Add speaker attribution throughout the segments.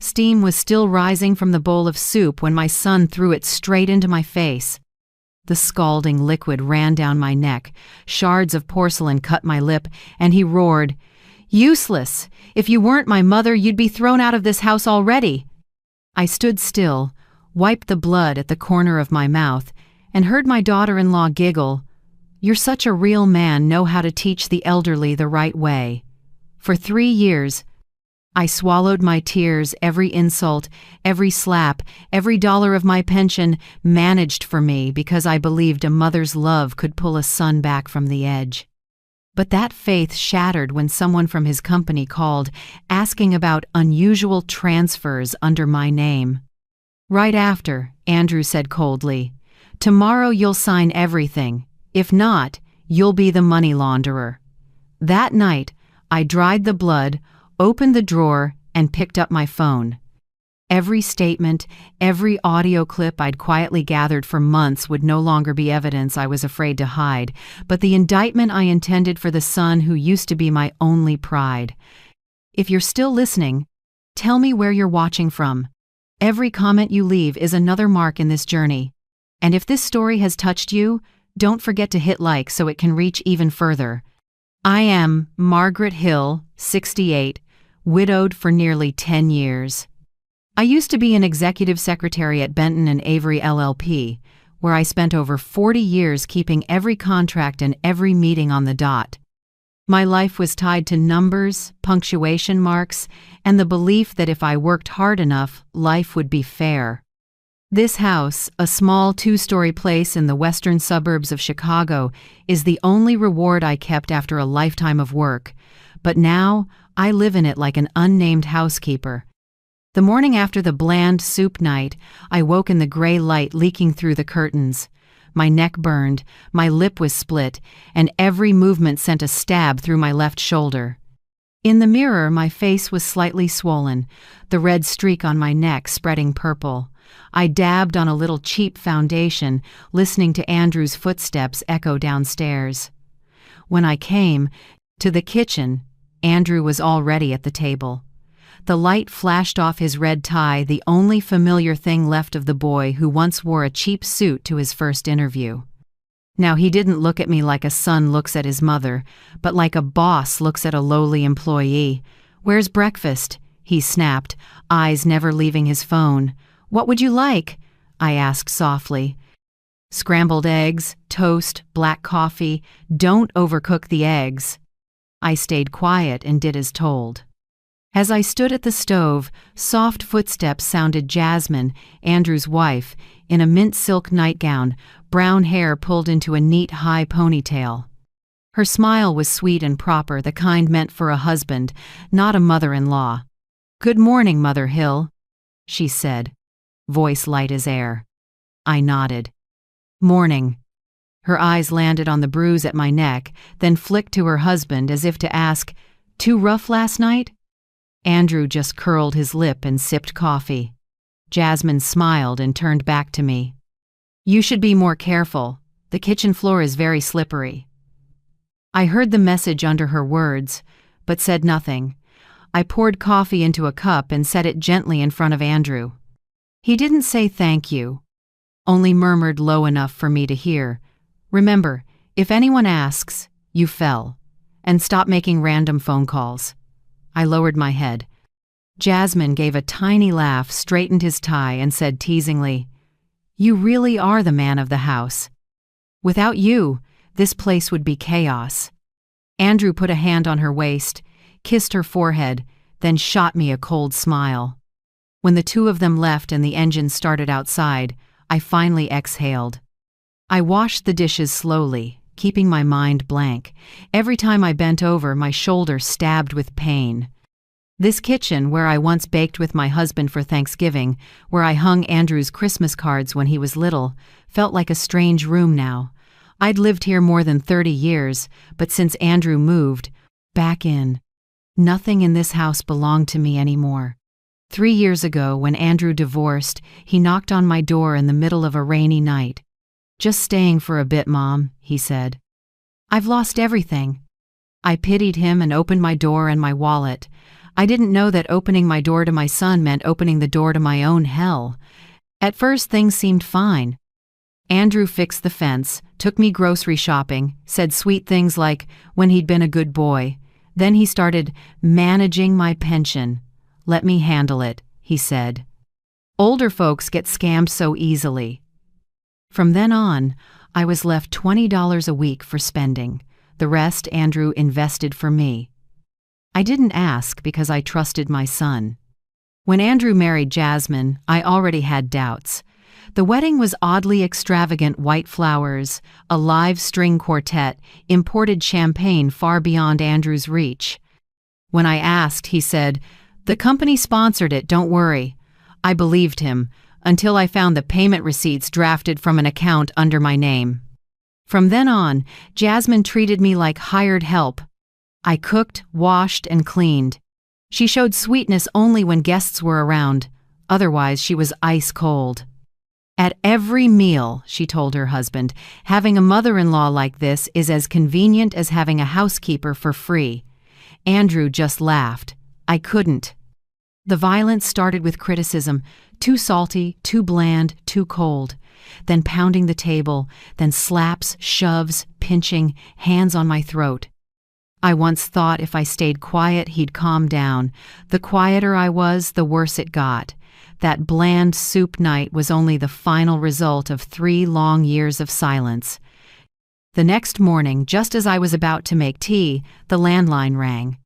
Speaker 1: Steam was still rising from the bowl of soup when my son threw it straight into my face. The scalding liquid ran down my neck, shards of porcelain cut my lip, and he roared, "Useless! If you weren't my mother, you'd be thrown out of this house already!" I stood still, wiped the blood at the corner of my mouth, and heard my daughter-in-law giggle. "You're such a real man, know how to teach the elderly the right way." For 3 years, I swallowed my tears, every insult, every slap, every dollar of my pension managed for me because I believed a mother's love could pull a son back from the edge. But that faith shattered when someone from his company called, asking about unusual transfers under my name. Right after, Andrew said coldly, "Tomorrow you'll sign everything. If not, you'll be the money launderer." That night, I dried the blood, opened the drawer, and picked up my phone. Every statement, every audio clip I'd quietly gathered for months would no longer be evidence I was afraid to hide, but the indictment I intended for the son who used to be my only pride. If you're still listening, tell me where you're watching from. Every comment you leave is another mark in this journey. And if this story has touched you, don't forget to hit like so it can reach even further. I am Margaret Hill, 68, widowed for nearly 10 years. I used to be an executive secretary at Benton and Avery LLP, where I spent over 40 years keeping every contract and every meeting on the dot. My life was tied to numbers, punctuation marks, and the belief that if I worked hard enough, life would be fair. This house, a small 2-story place in the western suburbs of Chicago, is the only reward I kept after a lifetime of work. But now, I live in it like an unnamed housekeeper. The morning after the bland soup night, I woke in the gray light leaking through the curtains. My neck burned, my lip was split, and every movement sent a stab through my left shoulder. In the mirror, my face was slightly swollen, the red streak on my neck spreading purple. I dabbed on a little cheap foundation, listening to Andrew's footsteps echo downstairs. When I came to the kitchen, Andrew was already at the table. The light flashed off his red tie, the only familiar thing left of the boy who once wore a cheap suit to his first interview. Now he didn't look at me like a son looks at his mother, but like a boss looks at a lowly employee. "Where's breakfast?" he snapped, eyes never leaving his phone. "What would you like?" I asked softly. "Scrambled eggs, toast, black coffee. Don't overcook the eggs." I stayed quiet and did as told. As I stood at the stove, soft footsteps sounded. Jasmine, Andrew's wife, in a mint silk nightgown, brown hair pulled into a neat high ponytail. Her smile was sweet and proper, the kind meant for a husband, not a mother-in-law. "Good morning, Mother Hill," she said, voice light as air. I nodded. "Morning." Her eyes landed on the bruise at my neck, then flicked to her husband as if to ask, "Too rough last night?" Andrew just curled his lip and sipped coffee. Jasmine smiled and turned back to me. "You should be more careful. The kitchen floor is very slippery." I heard the message under her words, but said nothing. I poured coffee into a cup and set it gently in front of Andrew. He didn't say thank you, only murmured low enough for me to hear, "Remember, if anyone asks, you fell. And stop making random phone calls." I lowered my head. Jasmine gave a tiny laugh, straightened his tie, and said teasingly, "You really are the man of the house. Without you, this place would be chaos." Andrew put a hand on her waist, kissed her forehead, then shot me a cold smile. When the two of them left and the engine started outside, I finally exhaled. I washed the dishes slowly, keeping my mind blank. Every time I bent over, my shoulder stabbed with pain. This kitchen, where I once baked with my husband for Thanksgiving, where I hung Andrew's Christmas cards when he was little, felt like a strange room now. I'd lived here more than 30 years, but since Andrew moved, back in. Nothing in this house belonged to me anymore. 3 years ago, when Andrew divorced, he knocked on my door in the middle of a rainy night. "Just staying for a bit, Mom," he said. "I've lost everything." I pitied him and opened my door and my wallet. I didn't know that opening my door to my son meant opening the door to my own hell. At first, things seemed fine. Andrew fixed the fence, took me grocery shopping, said sweet things like when he'd been a good boy. Then he started managing my pension. "Let me handle it," he said. "Older folks get scammed so easily." From then on, I was left $20 a week for spending. The rest Andrew invested for me. I didn't ask because I trusted my son. When Andrew married Jasmine, I already had doubts. The wedding was oddly extravagant: white flowers, a live string quartet, imported champagne far beyond Andrew's reach. When I asked, he said, "The company sponsored it, don't worry." I believed him, until I found the payment receipts drafted from an account under my name. From then on, Jasmine treated me like hired help. I cooked, washed, and cleaned. She showed sweetness only when guests were around. Otherwise, she was ice cold. "At every meal," she told her husband, "having a mother-in-law like this is as convenient as having a housekeeper for free." Andrew just laughed. I couldn't. The violence started with criticism: too salty, too bland, too cold. Then pounding the table, then slaps, shoves, pinching, hands on my throat. I once thought if I stayed quiet, he'd calm down. The quieter I was, the worse it got. That bland soup night was only the final result of 3 long years of silence. The next morning, just as I was about to make tea, the landline rang.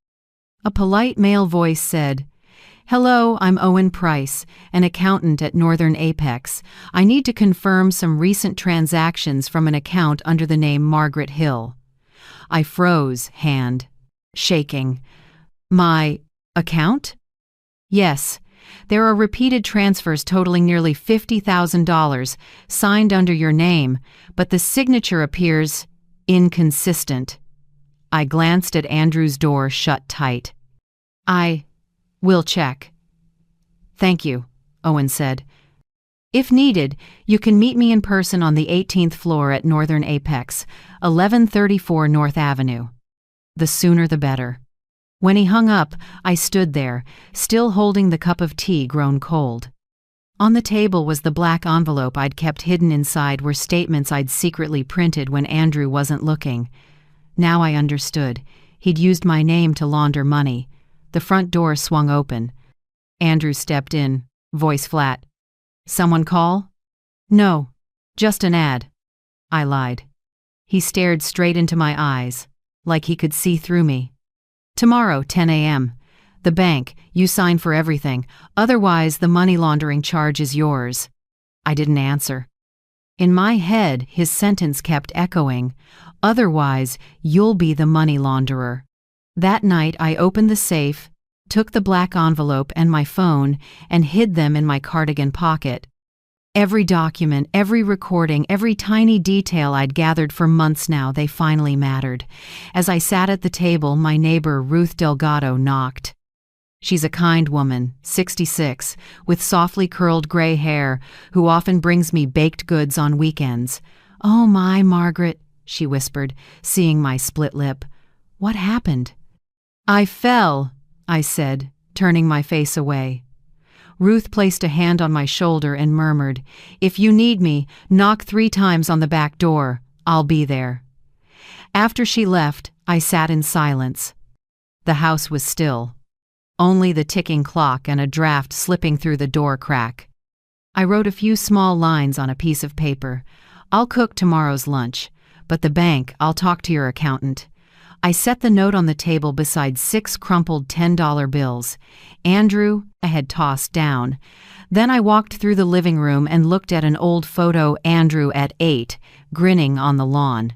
Speaker 1: A polite male voice said, "Hello, I'm Owen Price, an accountant at Northern Apex. I need to confirm some recent transactions from an account under the name Margaret Hill." I froze, hand shaking. "My account?" "Yes. There are repeated transfers totaling nearly $50,000 signed under your name, but the signature appears inconsistent." I glanced at Andrew's door shut tight. "We'll check." "Thank you," Owen said. "If needed, you can meet me in person on the 18th floor at Northern Apex, 1134 North Avenue. The sooner the better." When he hung up, I stood there, still holding the cup of tea grown cold. On the table was the black envelope I'd kept hidden inside were statements I'd secretly printed when Andrew wasn't looking. Now I understood. He'd used my name to launder money. The front door swung open. Andrew stepped in, voice flat. "Someone call?" "No, just an ad." I lied. He stared straight into my eyes, like he could see through me. "Tomorrow, 10 a.m. The bank, you sign for everything. Otherwise, the money laundering charge is yours." I didn't answer. In my head, his sentence kept echoing. "Otherwise, you'll be the money launderer." That night, I opened the safe, took the black envelope and my phone, and hid them in my cardigan pocket. Every document, every recording, every tiny detail I'd gathered for months now, they finally mattered. As I sat at the table, my neighbor Ruth Delgado knocked. She's a kind woman, 66, with softly curled gray hair, who often brings me baked goods on weekends. "Oh my, Margaret," she whispered, seeing my split lip. "What happened?" "I fell," I said, turning my face away. Ruth placed a hand on my shoulder and murmured, "If you need me, knock 3 times on the back door. I'll be there." After she left, I sat in silence. The house was still. Only the ticking clock and a draft slipping through the door crack. I wrote a few small lines on a piece of paper. "I'll cook tomorrow's lunch, but the bank, I'll talk to your accountant." I set the note on the table beside 6 crumpled $10 bills. Andrew, I had tossed down. Then I walked through the living room and looked at an old photo, Andrew at 8, grinning on the lawn.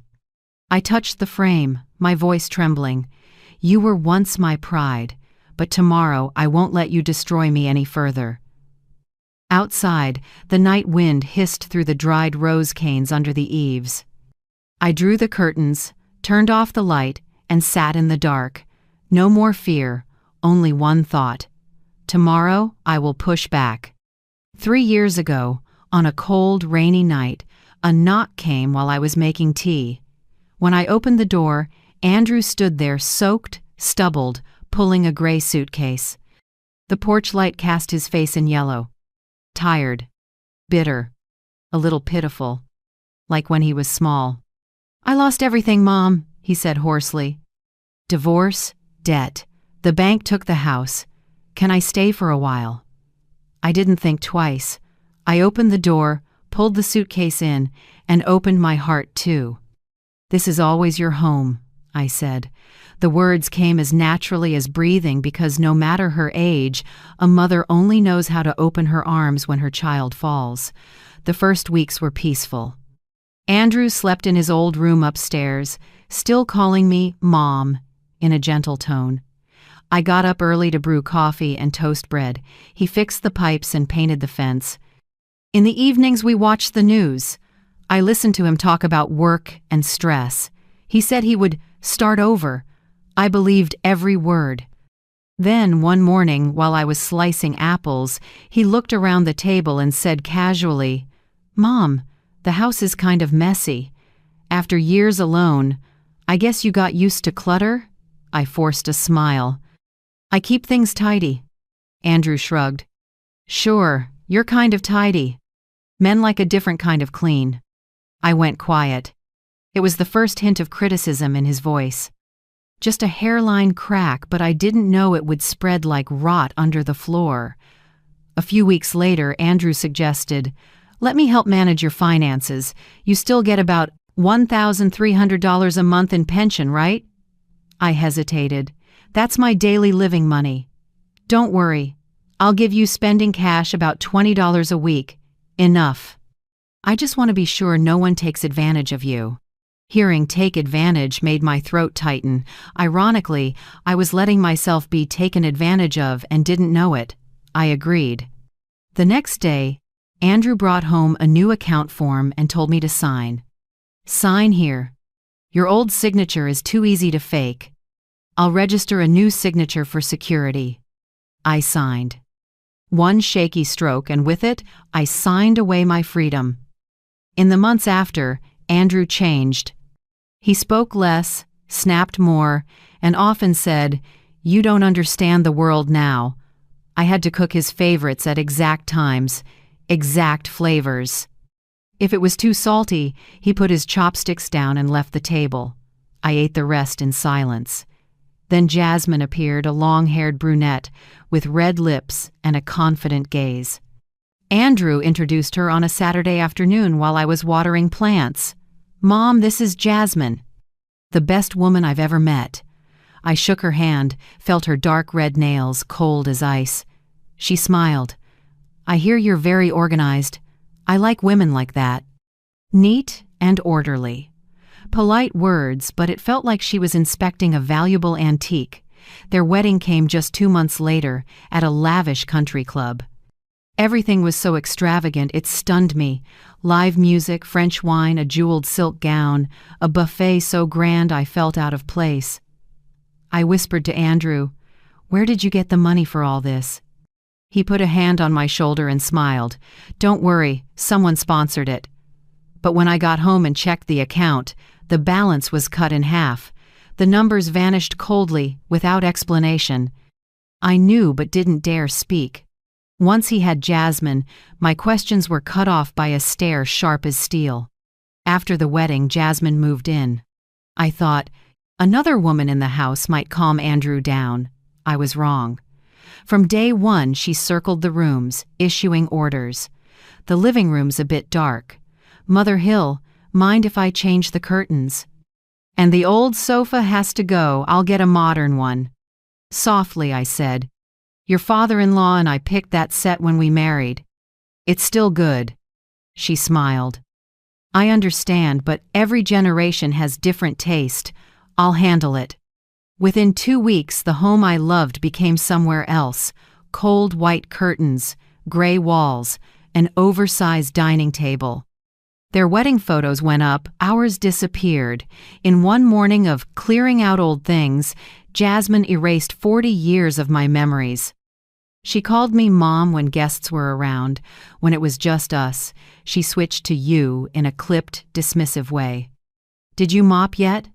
Speaker 1: I touched the frame, my voice trembling. "You were once my pride, but tomorrow I won't let you destroy me any further." Outside, the night wind hissed through the dried rose canes under the eaves. I drew the curtains, turned off the light, and sat in the dark. No more fear, only one thought. Tomorrow I will push back. 3 years ago, on a cold, rainy night, a knock came while I was making tea. When I opened the door, Andrew stood there soaked, stubbled, pulling a gray suitcase. The porch light cast his face in yellow. Tired. Bitter. A little pitiful. Like when he was small. "I lost everything, Mom," he said hoarsely. "Divorce, debt. The bank took the house. Can I stay for a while?" I didn't think twice. I opened the door, pulled the suitcase in, and opened my heart too. "This is always your home," I said. The words came as naturally as breathing because no matter her age, a mother only knows how to open her arms when her child falls. The first weeks were peaceful. Andrew slept in his old room upstairs, still calling me Mom in a gentle tone. I got up early to brew coffee and toast bread. He fixed the pipes and painted the fence. In the evenings we watched the news. I listened to him talk about work and stress. He said he would start over. I believed every word. Then, one morning, while I was slicing apples, he looked around the table and said casually, "Mom, the house is kind of messy. After years alone, I guess you got used to clutter?" I forced a smile. "I keep things tidy." Andrew shrugged. "Sure, you're kind of tidy. Men like a different kind of clean." I went quiet. It was the first hint of criticism in his voice. Just a hairline crack, but I didn't know it would spread like rot under the floor. A few weeks later, Andrew suggested, "Let me help manage your finances. You still get about $1,300 a month in pension, right?" I hesitated. "That's my daily living money." "Don't worry. I'll give you spending cash about $20 a week. Enough. I just want to be sure no one takes advantage of you." Hearing "take advantage" made my throat tighten. Ironically, I was letting myself be taken advantage of and didn't know it. I agreed. The next day, Andrew brought home a new account form and told me to sign. "Sign here. Your old signature is too easy to fake. I'll register a new signature for security." I signed. One shaky stroke, and with it, I signed away my freedom. In the months after, Andrew changed. He spoke less, snapped more, and often said, "You don't understand the world now." I had to cook his favorites at exact times, exact flavors. If it was too salty, he put his chopsticks down and left the table. I ate the rest in silence. Then Jasmine appeared, a long-haired brunette with red lips and a confident gaze. Andrew introduced her on a Saturday afternoon while I was watering plants. "Mom, this is Jasmine. The best woman I've ever met." I shook her hand, felt her dark red nails, cold as ice. She smiled. "I hear you're very organized. I like women like that." Neat and orderly. Polite words, but it felt like she was inspecting a valuable antique. Their wedding came just 2 months later, at a lavish country club. Everything was so extravagant it stunned me. Live music, French wine, a jeweled silk gown, a buffet so grand I felt out of place. I whispered to Andrew, "Where did you get the money for all this?" He put a hand on my shoulder and smiled. "Don't worry, someone sponsored it." But when I got home and checked the account, the balance was cut in half. The numbers vanished coldly, without explanation. I knew but didn't dare speak. Once he had Jasmine, my questions were cut off by a stare sharp as steel. After the wedding, Jasmine moved in. I thought, another woman in the house might calm Andrew down. I was wrong. From day one, she circled the rooms, issuing orders. The living room's a bit dark. "Mother Hill, mind if I change the curtains?" "And the old sofa has to go. I'll get a modern one." Softly, I said, "Your father-in-law and I picked that set when we married. It's still good." She smiled. "I understand, but every generation has different taste. I'll handle it." Within 2 weeks, the home I loved became somewhere else. Cold white curtains, gray walls, an oversized dining table. Their wedding photos went up, ours disappeared. In one morning of clearing out old things, Jasmine erased 40 years of my memories. She called me Mom when guests were around. When it was just us, she switched to you in a clipped, dismissive way. "Did you mop yet?"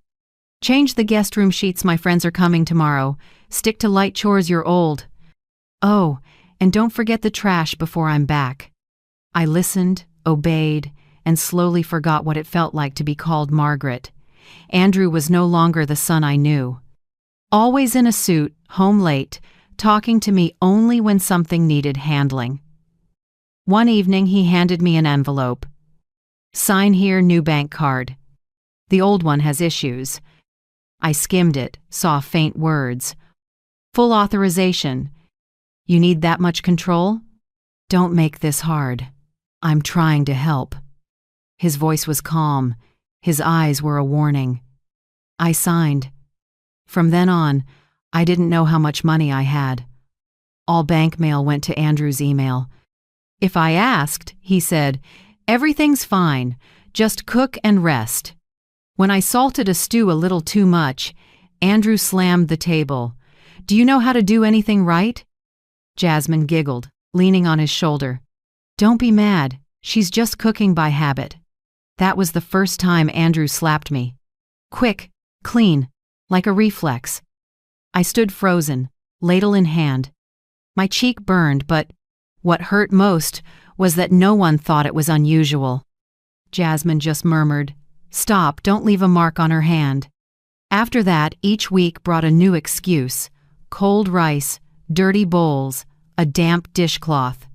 Speaker 1: Change the guest room sheets, my friends are coming tomorrow. Stick to light chores, you're old. Oh, and don't forget the trash before I'm back. I listened, obeyed, and slowly forgot what it felt like to be called Margaret. Andrew was no longer the son I knew. Always in a suit, home late, talking to me only when something needed handling. One evening he handed me an envelope. Sign here, new bank card. The old one has issues. I skimmed it, saw faint words. Full authorization. You need that much control? Don't make this hard. I'm trying to help. His voice was calm. His eyes were a warning. I signed. From then on, I didn't know how much money I had. All bank mail went to Andrew's email. If I asked, he said, everything's fine, just cook and rest. When I salted a stew a little too much, Andrew slammed the table. Do you know how to do anything right? Jasmine giggled, leaning on his shoulder. Don't be mad, she's just cooking by habit. That was the first time Andrew slapped me. Quick, clean, like a reflex. I stood frozen, ladle in hand. My cheek burned, but what hurt most was that no one thought it was unusual. Jasmine just murmured, "Stop, don't leave a mark on her hand." After that, each week brought a new excuse. Cold rice, dirty bowls, a damp dishcloth.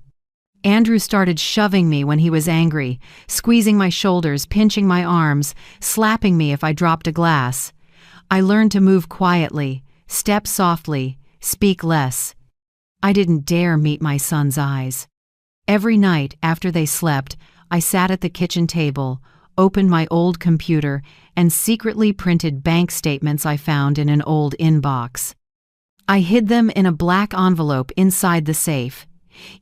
Speaker 1: Andrew started shoving me when he was angry, squeezing my shoulders, pinching my arms, slapping me if I dropped a glass. I learned to move quietly, step softly, speak less. I didn't dare meet my son's eyes. Every night after they slept, I sat at the kitchen table, opened my old computer, and secretly printed bank statements I found in an old inbox. I hid them in a black envelope inside the safe.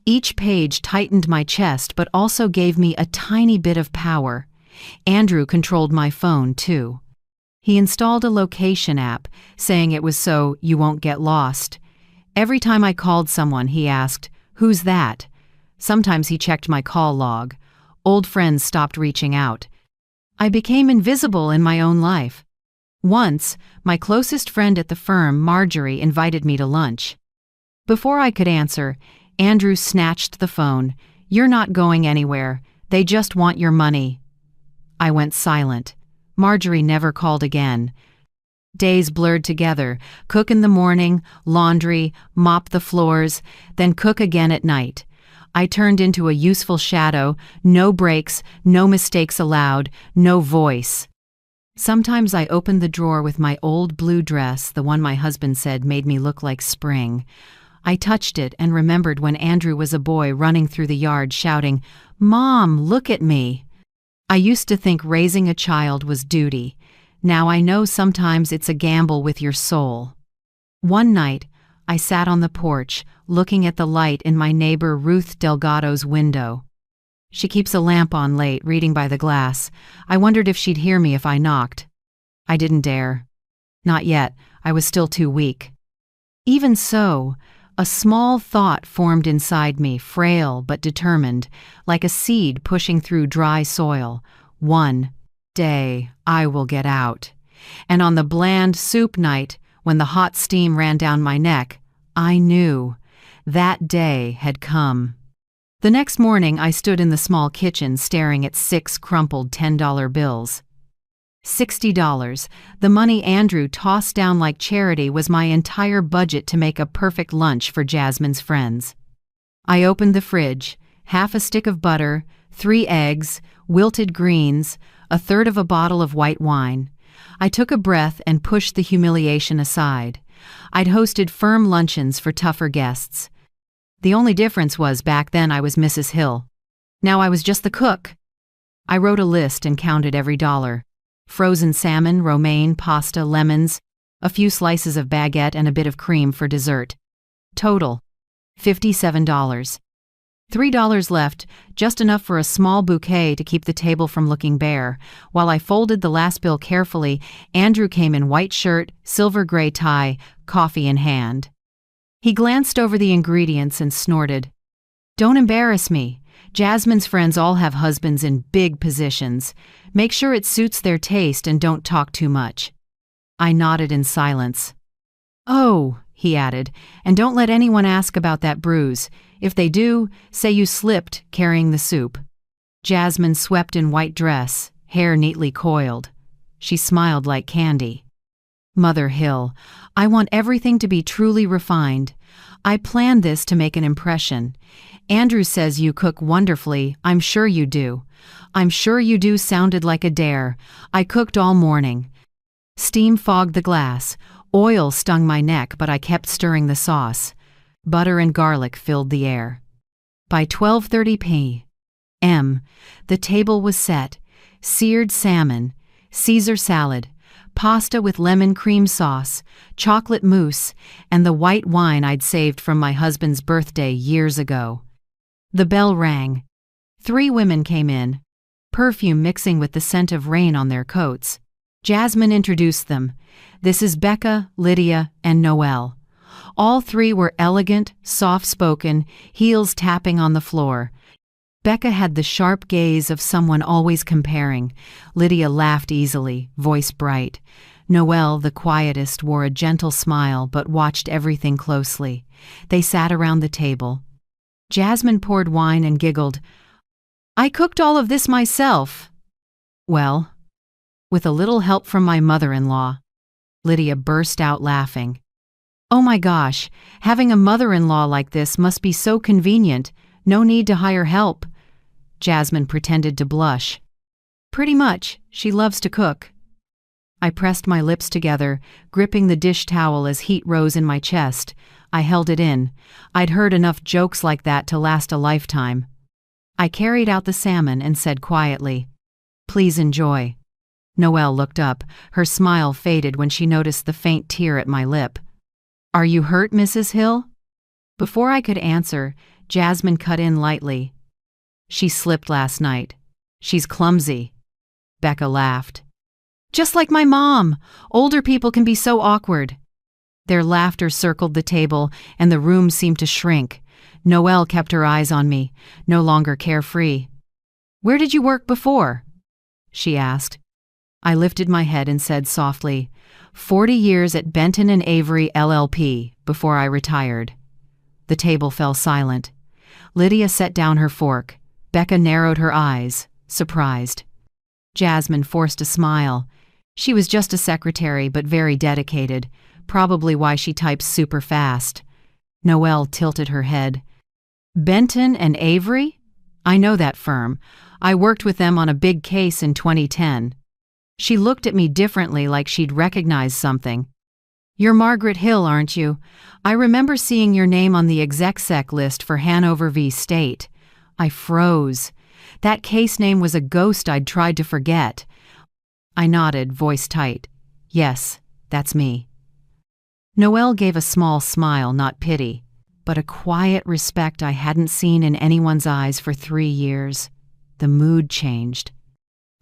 Speaker 1: Each page tightened my chest but also gave me a tiny bit of power. Andrew controlled my phone, too. He installed a location app, saying it was so you won't get lost. Every time I called someone, he asked, "Who's that?" Sometimes he checked my call log. Old friends stopped reaching out. I became invisible in my own life. Once, my closest friend at the firm, Marjorie, invited me to lunch. Before I could answer, Andrew snatched the phone. "You're not going anywhere. They just want your money." I went silent. Marjorie never called again. Days blurred together. Cook in the morning, laundry, mop the floors, then cook again at night. I turned into a useful shadow, no breaks, no mistakes allowed, no voice. Sometimes I opened the drawer with my old blue dress, the one my husband said made me look like spring. I touched it and remembered when Andrew was a boy running through the yard shouting, "Mom, look at me." I used to think raising a child was duty. Now I know sometimes it's a gamble with your soul. One night, I sat on the porch, looking at the light in my neighbor Ruth Delgado's window. She keeps a lamp on late, reading by the glass. I wondered if she'd hear me if I knocked. I didn't dare. Not yet, I was still too weak. Even so, a small thought formed inside me, frail but determined, like a seed pushing through dry soil. One day, I will get out. And on the bland soup night, when the hot steam ran down my neck, I knew that day had come. The next morning, I stood in the small kitchen staring at 6 crumpled $10 bills. $60, the money Andrew tossed down like charity, was my entire budget to make a perfect lunch for Jasmine's friends. I opened the fridge, half a stick of butter, 3 eggs, wilted greens, a third of a bottle of white wine. I took a breath and pushed the humiliation aside. I'd hosted firm luncheons for tougher guests. The only difference was back then I was Mrs. Hill. Now I was just the cook. I wrote a list and counted every dollar. Frozen salmon, romaine, pasta, lemons, a few slices of baguette and a bit of cream for dessert. Total, $57. $3 left, just enough for a small bouquet to keep the table from looking bare. While I folded the last bill carefully, Andrew came in white shirt, silver gray tie, coffee in hand. He glanced over the ingredients and snorted. "Don't embarrass me. Jasmine's friends all have husbands in big positions. Make sure it suits their taste and don't talk too much." I nodded in silence. "Oh," he added, "and don't let anyone ask about that bruise. If they do, say you slipped carrying the soup." Jasmine swept in white dress, hair neatly coiled. She smiled like candy. "Mother Hill, I want everything to be truly refined. I planned this to make an impression. Andrew says you cook wonderfully. I'm sure you do. I'm sure you do sounded like a dare. I cooked all morning." Steam fogged the glass. Oil stung my neck, but I kept stirring the sauce. Butter and garlic filled the air. By 12:30 p.m., the table was set. Seared salmon, Caesar salad, pasta with lemon cream sauce, chocolate mousse, and the white wine I'd saved from my husband's birthday years ago. The bell rang. 3 women came in, perfume mixing with the scent of rain on their coats. Jasmine introduced them. "This is Becca, Lydia, and Noelle." All 3 were elegant, soft-spoken, heels tapping on the floor. Becca had the sharp gaze of someone always comparing. Lydia laughed easily, voice bright. Noelle, the quietest, wore a gentle smile but watched everything closely. They sat around the table. Jasmine poured wine and giggled. "I cooked all of this myself." "Well, with a little help from my mother-in-law." Lydia burst out laughing. "Oh my gosh, having a mother-in-law like this must be so convenient. No need to hire help." Jasmine pretended to blush. "Pretty much. She loves to cook." I pressed my lips together, gripping the dish towel as heat rose in my chest. I held it in. I'd heard enough jokes like that to last a lifetime. I carried out the salmon and said quietly, "Please enjoy." Noelle looked up. Her smile faded when she noticed the faint tear at my lip. "Are you hurt, Mrs. Hill?" Before I could answer, Jasmine cut in lightly. "She slipped last night. She's clumsy." Becca laughed. "Just like my mom. Older people can be so awkward." Their laughter circled the table, and the room seemed to shrink. Noelle kept her eyes on me, no longer carefree. "Where did you work before?" she asked. I lifted my head and said softly, 40 years at Benton and Avery LLP, before I retired." The table fell silent. Lydia set down her fork. Becca narrowed her eyes, surprised. Jasmine forced a smile. She was just a secretary, but very dedicated, probably why she types super fast. Noelle tilted her head. "Benton and Avery? I know that firm. I worked with them on a big case in 2010. She looked at me differently, like she'd recognized something. "You're Margaret Hill, aren't you? I remember seeing your name on the exec list for Hanover v. State." I froze. That case name was a ghost I'd tried to forget. I nodded, voice tight. "Yes, that's me." Noelle gave a small smile, not pity, but a quiet respect I hadn't seen in anyone's eyes for 3 years. The mood changed.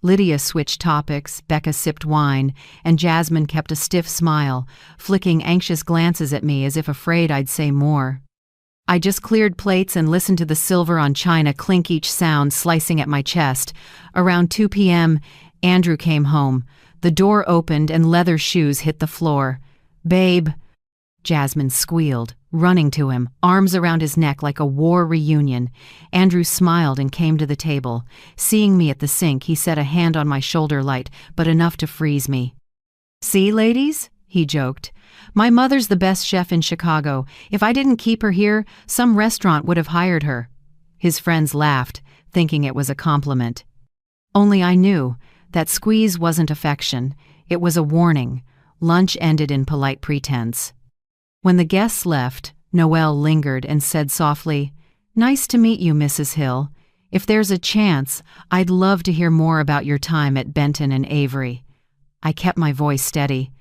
Speaker 1: Lydia switched topics, Becca sipped wine, and Jasmine kept a stiff smile, flicking anxious glances at me as if afraid I'd say more. I just cleared plates and listened to the silver on china clink, each sound slicing at my chest. Around 2 p.m., Andrew came home. The door opened and leather shoes hit the floor. "Babe," Jasmine squealed, running to him, arms around his neck like a war reunion. Andrew smiled and came to the table. Seeing me at the sink, he set a hand on my shoulder, light, but enough to freeze me. "See, ladies?" he joked. "My mother's the best chef in Chicago. If I didn't keep her here, some restaurant would have hired her." His friends laughed, thinking it was a compliment. Only I knew that squeeze wasn't affection. It was a warning. Lunch ended in polite pretense. When the guests left, Noelle lingered and said softly, "Nice to meet you, Mrs. Hill. If there's a chance, I'd love to hear more about your time at Benton and Avery." I kept my voice steady.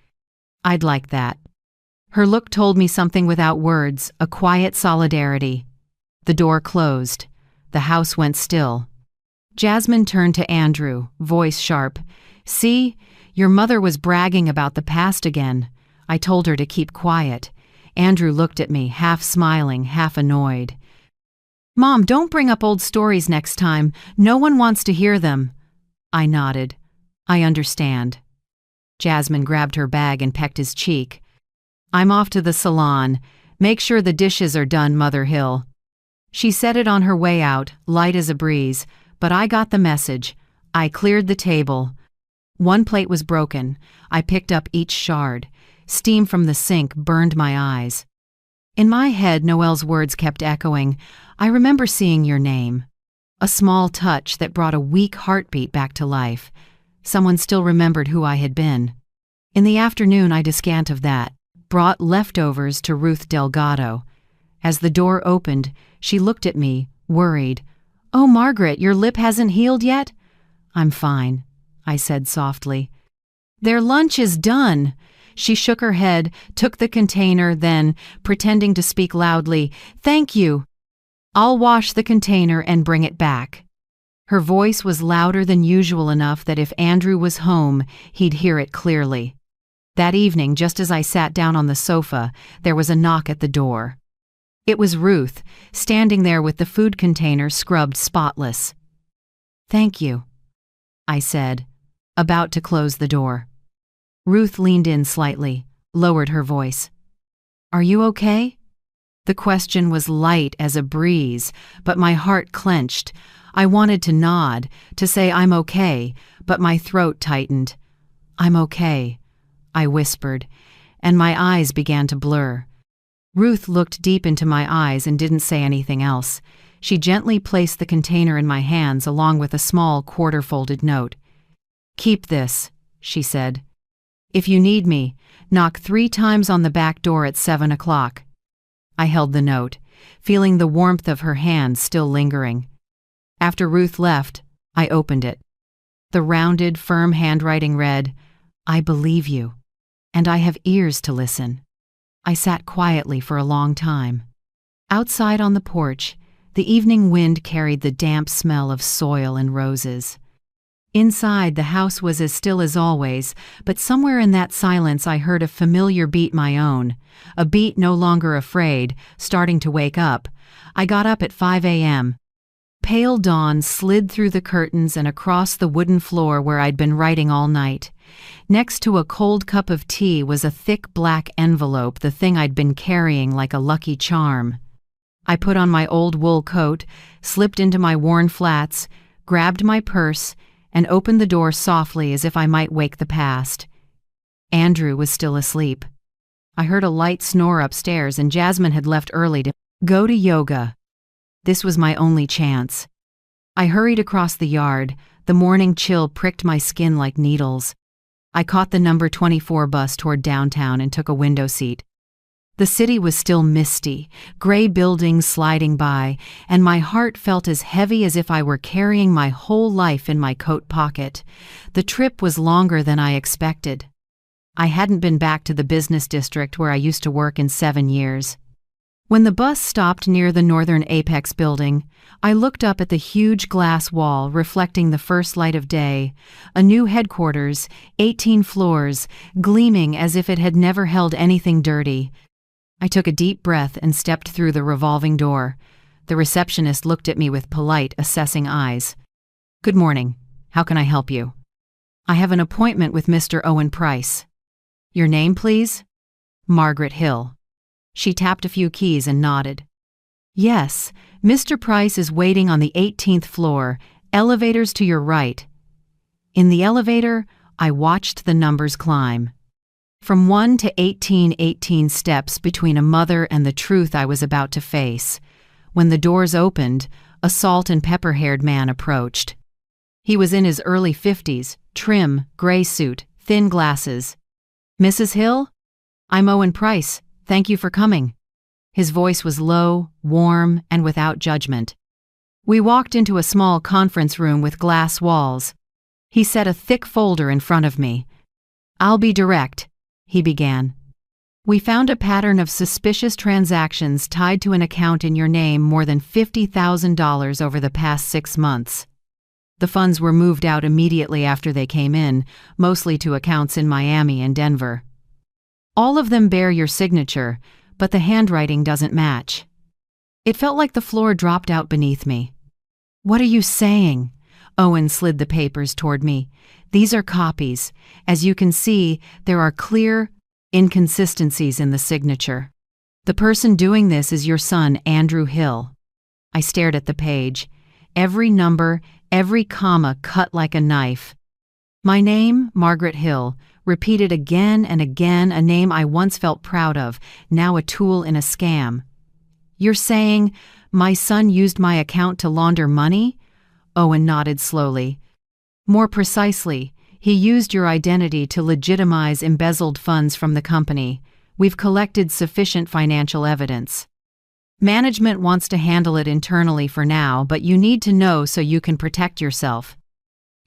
Speaker 1: "I'd like that." Her look told me something without words, a quiet solidarity. The door closed. The house went still. Jasmine turned to Andrew, voice sharp. "See, your mother was bragging about the past again." I told her to keep quiet. Andrew looked at me, half smiling, half annoyed. "Mom, don't bring up old stories next time. No one wants to hear them." I nodded. "I understand." Jasmine grabbed her bag and pecked his cheek. "I'm off to the salon. Make sure the dishes are done, Mother Hill." She said it on her way out, light as a breeze, but I got the message. I cleared the table. One plate was broken. I picked up each shard. Steam from the sink burned my eyes. In my head, Noelle's words kept echoing. "I remember seeing your name." A small touch that brought a weak heartbeat back to life. Someone still remembered who I had been. In the afternoon, I descant of that, brought leftovers to Ruth Delgado. As the door opened, she looked at me, worried. "Oh, Margaret, your lip hasn't healed yet?" "I'm fine," I said softly. "Their lunch is done." She shook her head, took the container, then, pretending to speak loudly, "Thank you. I'll wash the container and bring it back." Her voice was louder than usual, enough that if Andrew was home, he'd hear it clearly. That evening, just as I sat down on the sofa, there was a knock at the door. It was Ruth, standing there with the food container scrubbed spotless. "Thank you," I said, about to close the door. Ruth leaned in slightly, lowered her voice. "Are you okay?" The question was light as a breeze, but my heart clenched. I wanted to nod, to say I'm okay, but my throat tightened. "I'm okay," I whispered, and my eyes began to blur. Ruth looked deep into my eyes and didn't say anything else. She gently placed the container in my hands along with a small quarter-folded note. "Keep this," she said. "If you need me, knock 3 times on the back door at 7 o'clock. I held the note, feeling the warmth of her hand still lingering. After Ruth left, I opened it. The rounded, firm handwriting read, "I believe you, and I have ears to listen." I sat quietly for a long time. Outside on the porch, the evening wind carried the damp smell of soil and roses. Inside, the house was as still as always, but somewhere in that silence I heard a familiar beat, my own, a beat no longer afraid, starting to wake up. I got up at 5 a.m. Pale dawn slid through the curtains and across the wooden floor where I'd been writing all night. Next to a cold cup of tea was a thick black envelope, the thing I'd been carrying like a lucky charm. I put on my old wool coat, slipped into my worn flats, grabbed my purse, and opened the door softly as if I might wake the past. Andrew was still asleep. I heard a light snore upstairs, and Jasmine had left early to go to yoga. This was my only chance. I hurried across the yard. The morning chill pricked my skin like needles. I caught the number 24 bus toward downtown and took a window seat. The city was still misty, gray buildings sliding by, and my heart felt as heavy as if I were carrying my whole life in my coat pocket. The trip was longer than I expected. I hadn't been back to the business district where I used to work in 7 years. When the bus stopped near the Northern Apex building, I looked up at the huge glass wall reflecting the first light of day, a new headquarters, 18 floors, gleaming as if it had never held anything dirty. I took a deep breath and stepped through the revolving door. The receptionist looked at me with polite, assessing eyes. "Good morning. How can I help you?" "I have an appointment with Mr. Owen Price." "Your name, please?" "Margaret Hill." She tapped a few keys and nodded. "Yes, Mr. Price is waiting on the 18th floor, elevators to your right." In the elevator, I watched the numbers climb. From 1 to 18 steps between a mother and the truth I was about to face. When the doors opened, a salt and pepper-haired man approached. He was in his early 50s, trim, gray suit, thin glasses. "Mrs. Hill? I'm Owen Price. Thank you for coming." His voice was low, warm, and without judgment. We walked into a small conference room with glass walls. He set a thick folder in front of me. "I'll be direct," he began. "We found a pattern of suspicious transactions tied to an account in your name more than $50,000 over the past 6 months. The funds were moved out immediately after they came in, mostly to accounts in Miami and Denver. All of them bear your signature, but the handwriting doesn't match." It felt like the floor dropped out beneath me. "What are you saying?" Owen slid the papers toward me. These are copies. As you can see, there are clear inconsistencies in the signature. The person doing this is your son, Andrew Hill." I stared at the page. Every number, every comma cut like a knife. My name, Margaret Hill, repeated again and again, a name I once felt proud of, now a tool in a scam. "You're saying my son used my account to launder money?" Owen nodded slowly. "More precisely, he used your identity to legitimize embezzled funds from the company. We've collected sufficient financial evidence. Management wants to handle it internally for now, but you need to know so you can protect yourself.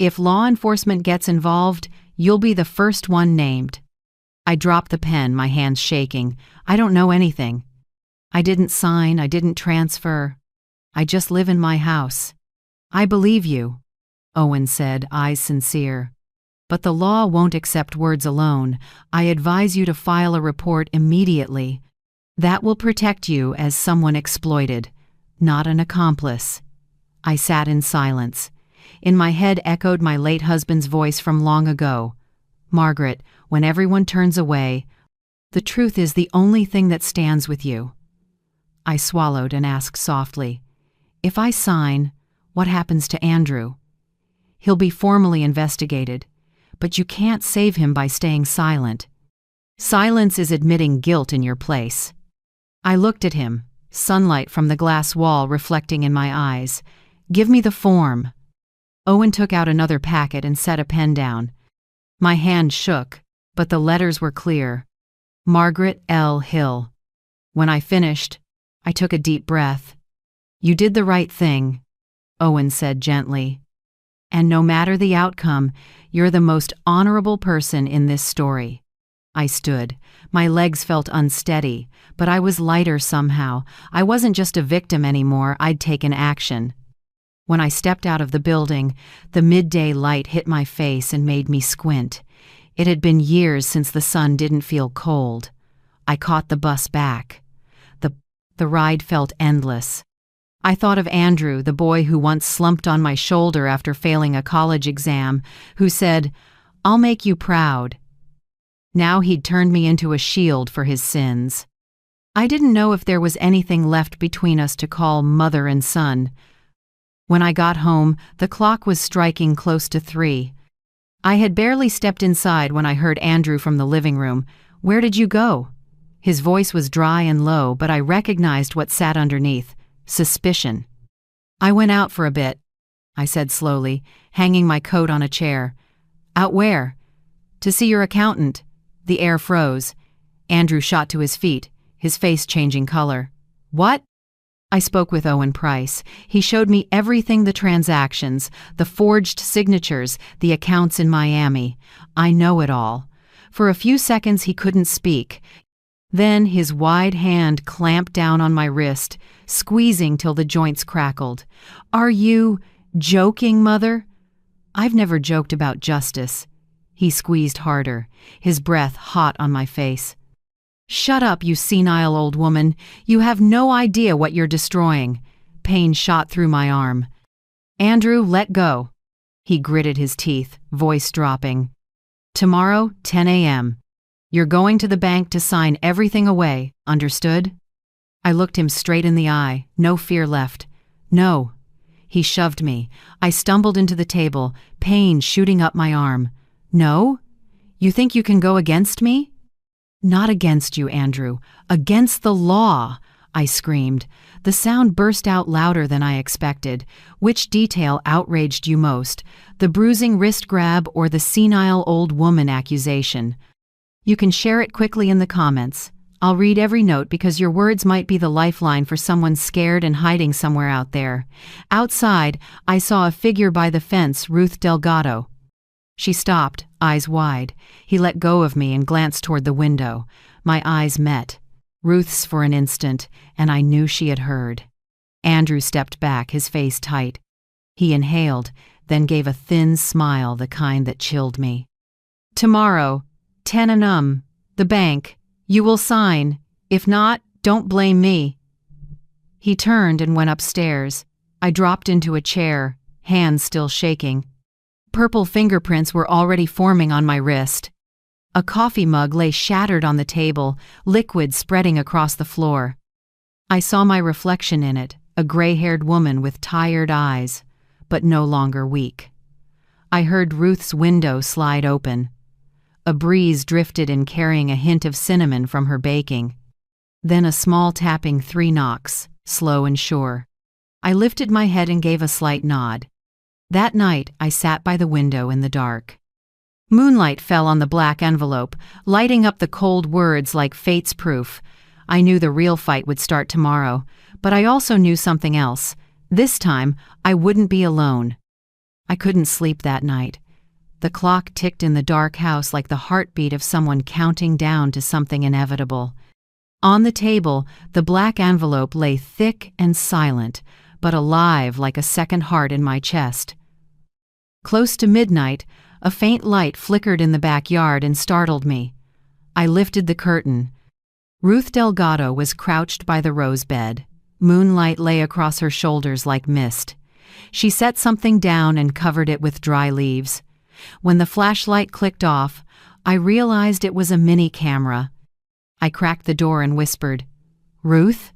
Speaker 1: If law enforcement gets involved, you'll be the first one named." I dropped the pen, my hands shaking. "I don't know anything. I didn't sign, I didn't transfer. I just live in my house." "I believe you," Owen said, eyes sincere. "But the law won't accept words alone. I advise you to file a report immediately. That will protect you as someone exploited, not an accomplice." I sat in silence. In my head echoed my late husband's voice from long ago. "Margaret, when everyone turns away, the truth is the only thing that stands with you." I swallowed and asked softly, "If I sign, what happens to Andrew?" "He'll be formally investigated, but you can't save him by staying silent. Silence is admitting guilt in your place." I looked at him, sunlight from the glass wall reflecting in my eyes. "Give me the form." Owen took out another packet and set a pen down. My hand shook, but the letters were clear. Margaret L. Hill. When I finished, I took a deep breath. "You did the right thing," Owen said gently. "And no matter the outcome, you're the most honorable person in this story." I stood. My legs felt unsteady, but I was lighter somehow. I wasn't just a victim anymore, I'd taken action. When I stepped out of the building, the midday light hit my face and made me squint. It had been years since the sun didn't feel cold. I caught the bus back. The ride felt endless. I thought of Andrew, the boy who once slumped on my shoulder after failing a college exam, who said, "I'll make you proud." Now he'd turned me into a shield for his sins. I didn't know if there was anything left between us to call mother and son. When I got home, the clock was striking close to 3. I had barely stepped inside when I heard Andrew from the living room. "Where did you go?" His voice was dry and low, but I recognized what sat underneath: suspicion. "I went out for a bit," I said slowly, hanging my coat on a chair. "Out where?" "To see your accountant." The air froze. Andrew shot to his feet, his face changing color. "What?" I spoke with Owen Price. He showed me everything: the transactions, the forged signatures, the accounts in Miami. I know it all. For a few seconds he couldn't speak. Then his wide hand clamped down on my wrist, squeezing till the joints crackled. "Are you joking, Mother?" "I've never joked about justice." He squeezed harder, his breath hot on my face. "Shut up, you senile old woman. You have no idea what you're destroying." Pain shot through my arm. "Andrew, let go." He gritted his teeth, voice dropping. "Tomorrow, 10 a.m. You're going to the bank to sign everything away, understood?" I looked him straight in the eye, no fear left. "No." He shoved me. I stumbled into the table, pain shooting up my arm. "No? You think you can go against me?" "Not against you, Andrew. Against the law," I screamed. The sound burst out louder than I expected. "Which detail outraged you most? The bruising wrist grab or the senile old woman accusation?" You can share it quickly in the comments. I'll read every note because your words might be the lifeline for someone scared and hiding somewhere out there. Outside, I saw a figure by the fence, Ruth Delgado. She stopped, eyes wide. He let go of me and glanced toward the window. My eyes met. Ruth's for an instant, and I knew she had heard. Andrew stepped back, his face tight. He inhaled, then gave a thin smile, the kind that chilled me. "Tomorrow, 10 a.m., the bank. You will sign. If not, don't blame me." He turned and went upstairs. I dropped into a chair, hands still shaking. Purple fingerprints were already forming on my wrist. A coffee mug lay shattered on the table, liquid spreading across the floor. I saw my reflection in it, a gray-haired woman with tired eyes, but no longer weak. I heard Ruth's window slide open. A breeze drifted in, carrying a hint of cinnamon from her baking. Then a small tapping, 3 knocks, slow and sure. I lifted my head and gave a slight nod. That night, I sat by the window in the dark. Moonlight fell on the black envelope, lighting up the cold words like fate's proof. I knew the real fight would start tomorrow, but I also knew something else. This time, I wouldn't be alone. I couldn't sleep that night. The clock ticked in the dark house like the heartbeat of someone counting down to something inevitable. On the table, the black envelope lay thick and silent, but alive like a second heart in my chest. Close to midnight, a faint light flickered in the backyard and startled me. I lifted the curtain. Ruth Delgado was crouched by the rose bed. Moonlight lay across her shoulders like mist. She set something down and covered it with dry leaves. When the flashlight clicked off, I realized it was a mini camera. I cracked the door and whispered, "Ruth?"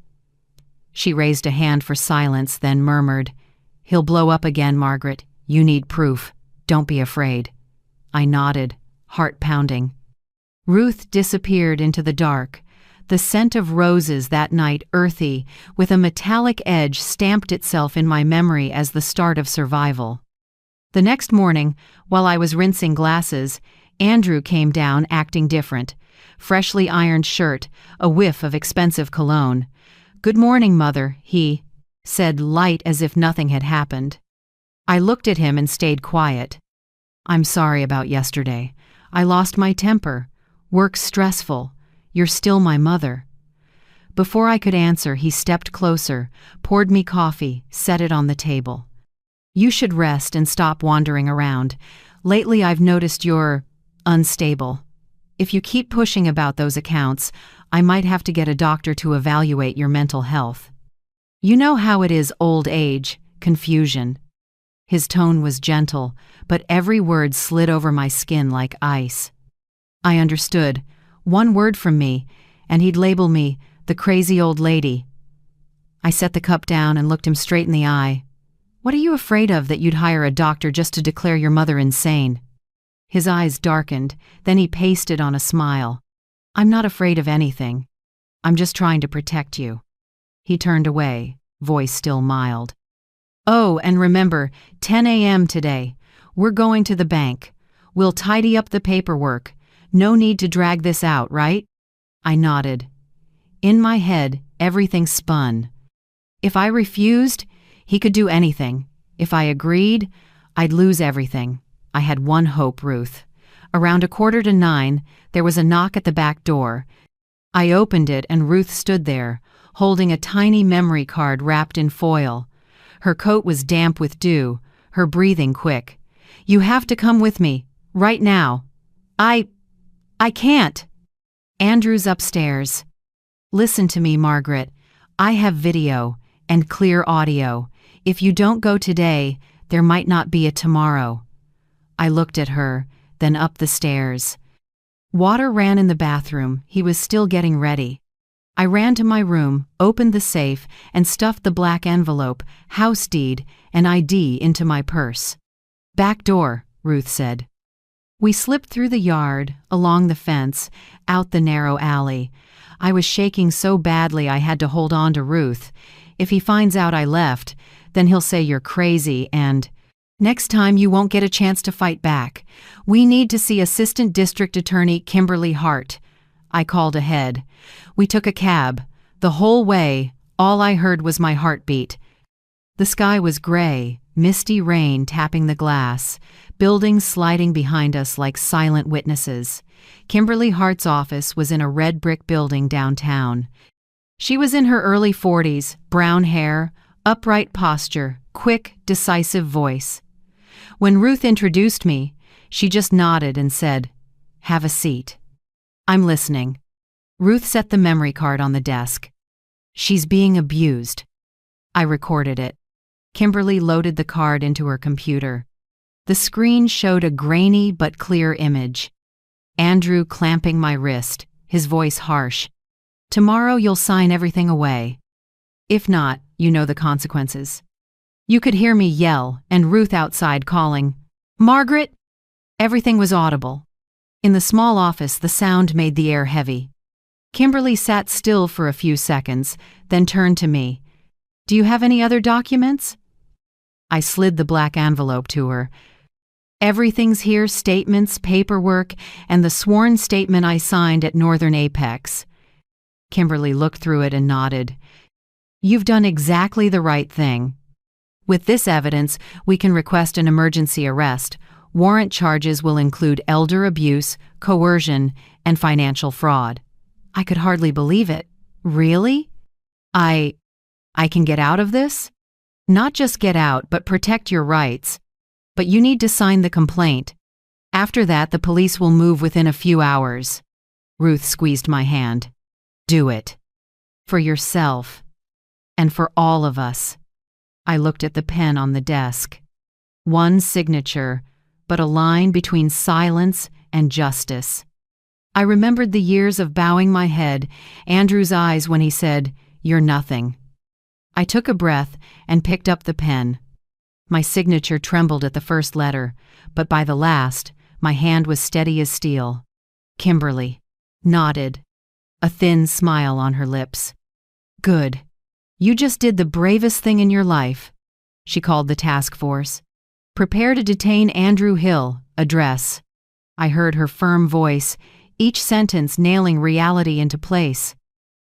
Speaker 1: She raised a hand for silence, then murmured, "He'll blow up again, Margaret. You need proof. Don't be afraid." I nodded, heart pounding. Ruth disappeared into the dark. The scent of roses that night, earthy, with a metallic edge, stamped itself in my memory as the start of survival. The next morning, while I was rinsing glasses, Andrew came down acting different. Freshly ironed shirt, a whiff of expensive cologne. "Good morning, Mother," he said, light as if nothing had happened. I looked at him and stayed quiet. "I'm sorry about yesterday. I lost my temper. Work's stressful. You're still my mother." Before I could answer, he stepped closer, poured me coffee, set it on the table. "You should rest and stop wandering around. Lately I've noticed you're unstable. If you keep pushing about those accounts, I might have to get a doctor to evaluate your mental health. You know how it is, old age, confusion." His tone was gentle, but every word slid over my skin like ice. I understood. One word from me, and he'd label me the crazy old lady. I set the cup down and looked him straight in the eye. "What are you afraid of that you'd hire a doctor just to declare your mother insane?" His eyes darkened, then he pasted on a smile. "I'm not afraid of anything. I'm just trying to protect you." He turned away, voice still mild. "Oh, and remember, 10 a.m. today. We're going to the bank. We'll tidy up the paperwork. No need to drag this out, right?" I nodded. In my head, everything spun. If I refused, he could do anything. If I agreed, I'd lose everything. I had one hope, Ruth. Around 8:45, there was a knock at the back door. I opened it and Ruth stood there, holding a tiny memory card wrapped in foil. Her coat was damp with dew, her breathing quick. "You have to come with me, right now." I can't." "Andrew's upstairs. Listen to me, Margaret. I have video and clear audio. If you don't go today, there might not be a tomorrow." I looked at her, then up the stairs. Water ran in the bathroom. He was still getting ready. I ran to my room, opened the safe, and stuffed the black envelope, house deed, and ID into my purse. "Back door," Ruth said. We slipped through the yard, along the fence, out the narrow alley. I was shaking so badly I had to hold on to Ruth. If he finds out I left, then he'll say you're crazy and, "Next time you won't get a chance to fight back. We need to see Assistant District Attorney Kimberly Hart." I called ahead. We took a cab. The whole way, all I heard was my heartbeat. The sky was gray, misty rain tapping the glass, buildings sliding behind us like silent witnesses. Kimberly Hart's office was in a red brick building downtown. She was in her early 40s, brown hair, upright posture, quick, decisive voice. When Ruth introduced me, she just nodded and said, "Have a seat." "I'm listening." Ruth set the memory card on the desk. "She's being abused." I recorded it. Kimberly loaded the card into her computer. The screen showed a grainy but clear image. Andrew clamping my wrist, his voice harsh. "Tomorrow you'll sign everything away. If not, you know the consequences." You could hear me yell, and Ruth outside calling, "Margaret!" Everything was audible. In the small office, the sound made the air heavy. Kimberly sat still for a few seconds, then turned to me. "Do you have any other documents?" I slid the black envelope to her. "Everything's here, statements, paperwork, and the sworn statement I signed at Northern Apex." Kimberly looked through it and nodded. "You've done exactly the right thing. With this evidence, we can request an emergency arrest. Warrant charges will include elder abuse, coercion, and financial fraud." I could hardly believe it. "Really? I can get out of this?" "Not just get out, but protect your rights. But you need to sign the complaint. After that, the police will move within a few hours." Ruth squeezed my hand. "Do it. For yourself. And for all of us." I looked at the pen on the desk. One signature, but a line between silence and justice. I remembered the years of bowing my head, Andrew's eyes when he said, "You're nothing." I took a breath and picked up the pen. My signature trembled at the first letter, but by the last, my hand was steady as steel. Kimberly nodded, a thin smile on her lips. "Good. You just did the bravest thing in your life." She called the task force. "Prepare to detain Andrew Hill. Address." I heard her firm voice, each sentence nailing reality into place.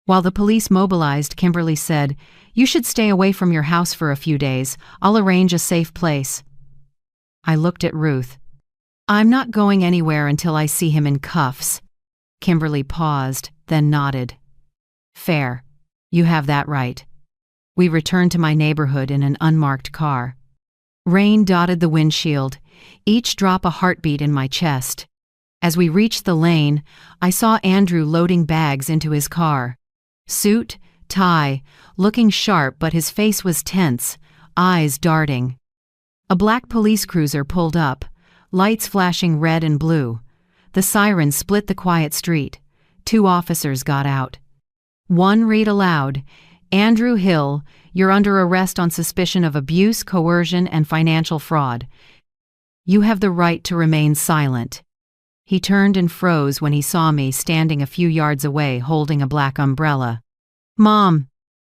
Speaker 1: While the police mobilized, Kimberly said, "You should stay away from your house for a few days. I'll arrange a safe place." I looked at Ruth. "I'm not going anywhere until I see him in cuffs." Kimberly paused, then nodded. "Fair. You have that right." We returned to my neighborhood in an unmarked car. Rain dotted the windshield, each drop a heartbeat in my chest. As we reached the lane, I saw Andrew loading bags into his car. Suit, tie, looking sharp, but his face was tense, eyes darting. A black police cruiser pulled up, lights flashing red and blue. The siren split the quiet street. 2 officers got out. One read aloud, "Andrew Hill, you're under arrest on suspicion of abuse, coercion, and financial fraud. You have the right to remain silent." He turned and froze when he saw me standing a few yards away holding a black umbrella. "Mom,"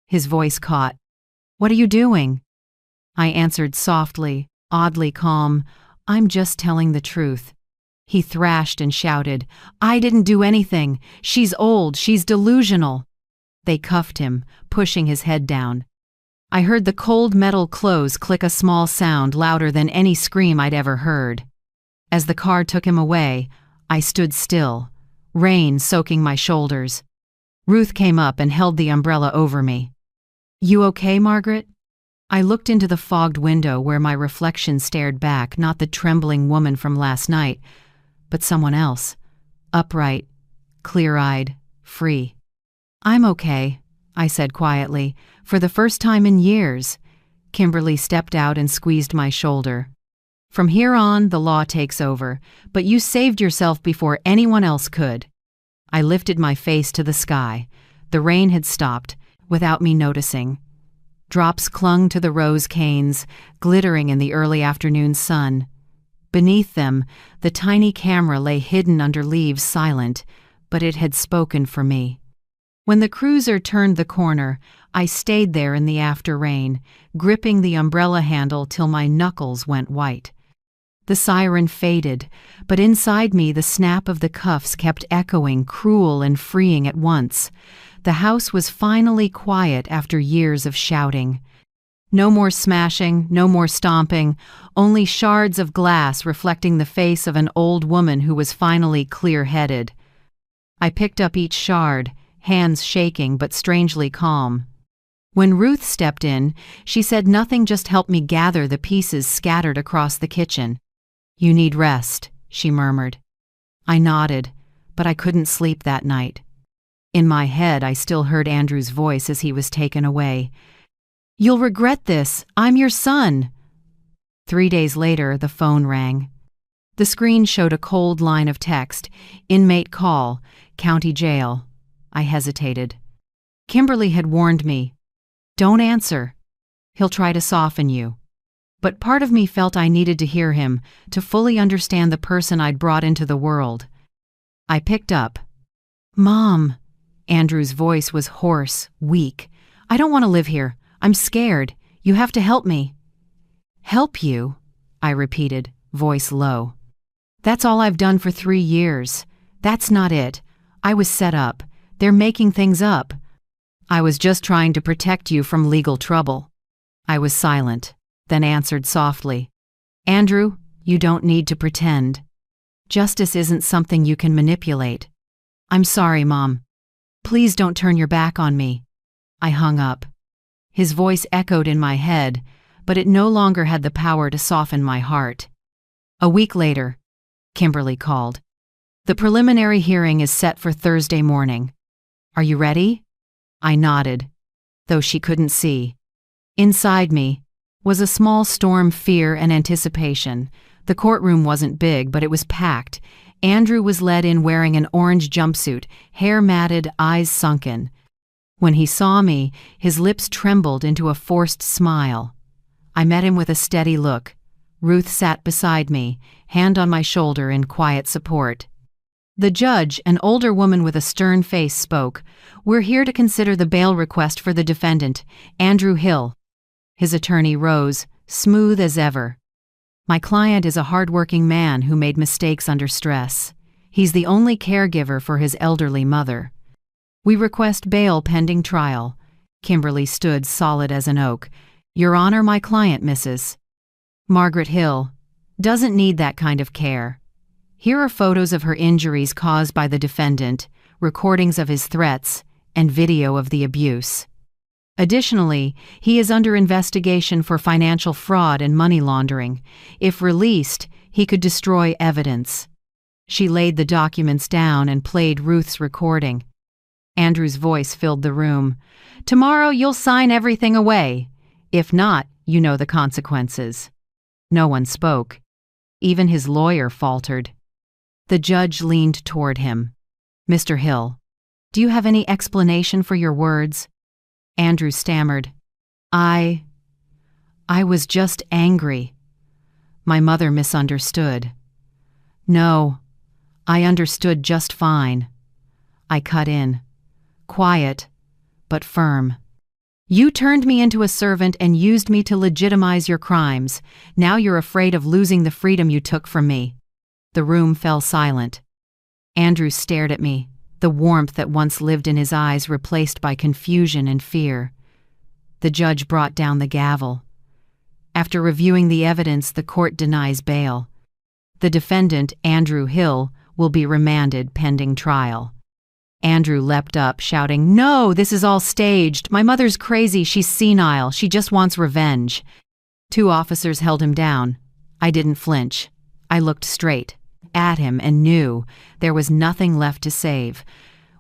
Speaker 1: his voice caught. "What are you doing?" I answered softly, oddly calm, "I'm just telling the truth." He thrashed and shouted, "I didn't do anything. She's old. She's delusional." They cuffed him, pushing his head down. I heard the cold metal close click, a small sound louder than any scream I'd ever heard. As the car took him away, I stood still, rain soaking my shoulders. Ruth came up and held the umbrella over me. "You okay, Margaret?" I looked into the fogged window where my reflection stared back, not the trembling woman from last night, but someone else, upright, clear-eyed, free. "I'm okay," I said quietly, "for the first time in years." Kimberly stepped out and squeezed my shoulder. "From here on, the law takes over, but you saved yourself before anyone else could." I lifted my face to the sky. The rain had stopped, without me noticing. Drops clung to the rose canes, glittering in the early afternoon sun. Beneath them, the tiny camera lay hidden under leaves, silent, but it had spoken for me. When the cruiser turned the corner, I stayed there in the after rain, gripping the umbrella handle till my knuckles went white. The siren faded, but inside me the snap of the cuffs kept echoing, cruel and freeing at once. The house was finally quiet after years of shouting. No more smashing, no more stomping, only shards of glass reflecting the face of an old woman who was finally clear-headed. I picked up each shard, hands shaking but strangely calm. When Ruth stepped in, she said nothing, just helped me gather the pieces scattered across the kitchen. "You need rest," she murmured. I nodded, but I couldn't sleep that night. In my head, I still heard Andrew's voice as he was taken away. "You'll regret this. I'm your son." 3 days later, the phone rang. The screen showed a cold line of text, "Inmate call, county jail." I hesitated. Kimberly had warned me, "Don't answer. He'll try to soften you." But part of me felt I needed to hear him, to fully understand the person I'd brought into the world. I picked up. "Mom." Andrew's voice was hoarse, weak. "I don't want to live here. I'm scared. You have to help me." "Help you?" I repeated, voice low. "That's all I've done for 3 years. That's not it. I was set up. They're making things up. I was just trying to protect you from legal trouble." I was silent, then answered softly, "Andrew, you don't need to pretend. Justice isn't something you can manipulate. I'm sorry, Mom. Please don't turn your back on me." I hung up. His voice echoed in my head, but it no longer had the power to soften my heart. A week later, Kimberly called. "The preliminary hearing is set for Thursday morning. Are you ready?" I nodded, though she couldn't see. Inside me was a small storm of fear and anticipation. The courtroom wasn't big, but it was packed. Andrew was led in wearing an orange jumpsuit, hair matted, eyes sunken. When he saw me, his lips trembled into a forced smile. I met him with a steady look. Ruth sat beside me, hand on my shoulder in quiet support. The judge, an older woman with a stern face, spoke. "We're here to consider the bail request for the defendant, Andrew Hill." His attorney rose, smooth as ever. "My client is a hard-working man who made mistakes under stress. He's the only caregiver for his elderly mother. We request bail pending trial." Kimberly stood solid as an oak. "Your Honor, my client, Mrs. Margaret Hill, doesn't need that kind of care. Here are photos of her injuries caused by the defendant, recordings of his threats, and video of the abuse. Additionally, he is under investigation for financial fraud and money laundering. If released, he could destroy evidence." She laid the documents down and played Ruth's recording. Andrew's voice filled the room. "Tomorrow you'll sign everything away. If not, you know the consequences." No one spoke. Even his lawyer faltered. The judge leaned toward him. "Mr. Hill, do you have any explanation for your words?" Andrew stammered. I was just angry. My mother misunderstood." "No, I understood just fine." I cut in, quiet, but firm. "You turned me into a servant and used me to legitimize your crimes. Now you're afraid of losing the freedom you took from me." The room fell silent. Andrew stared at me, the warmth that once lived in his eyes replaced by confusion and fear. The judge brought down the gavel. After reviewing the evidence, the court denies bail. The defendant, Andrew Hill, will be remanded pending trial. Andrew leapt up, shouting, "No, this is all staged. My mother's crazy. She's senile. She just wants revenge." 2 officers held him down. I didn't flinch. I looked straight at him and knew there was nothing left to save.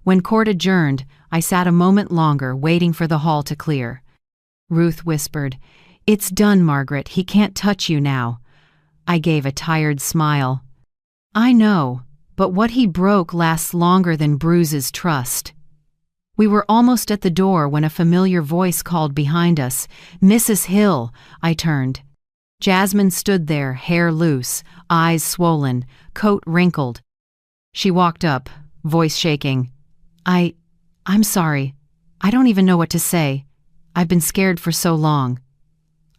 Speaker 1: When court adjourned, I sat a moment longer, waiting for the hall to clear. Ruth whispered, "It's done, Margaret. He can't touch you now." I gave a tired smile. "I know, but what he broke lasts longer than bruises trust." We were almost at the door when a familiar voice called behind us, "Mrs. Hill." I turned. Jasmine stood there, hair loose, eyes swollen, coat wrinkled. She walked up, voice shaking. I'm sorry. I don't even know what to say. I've been scared for so long."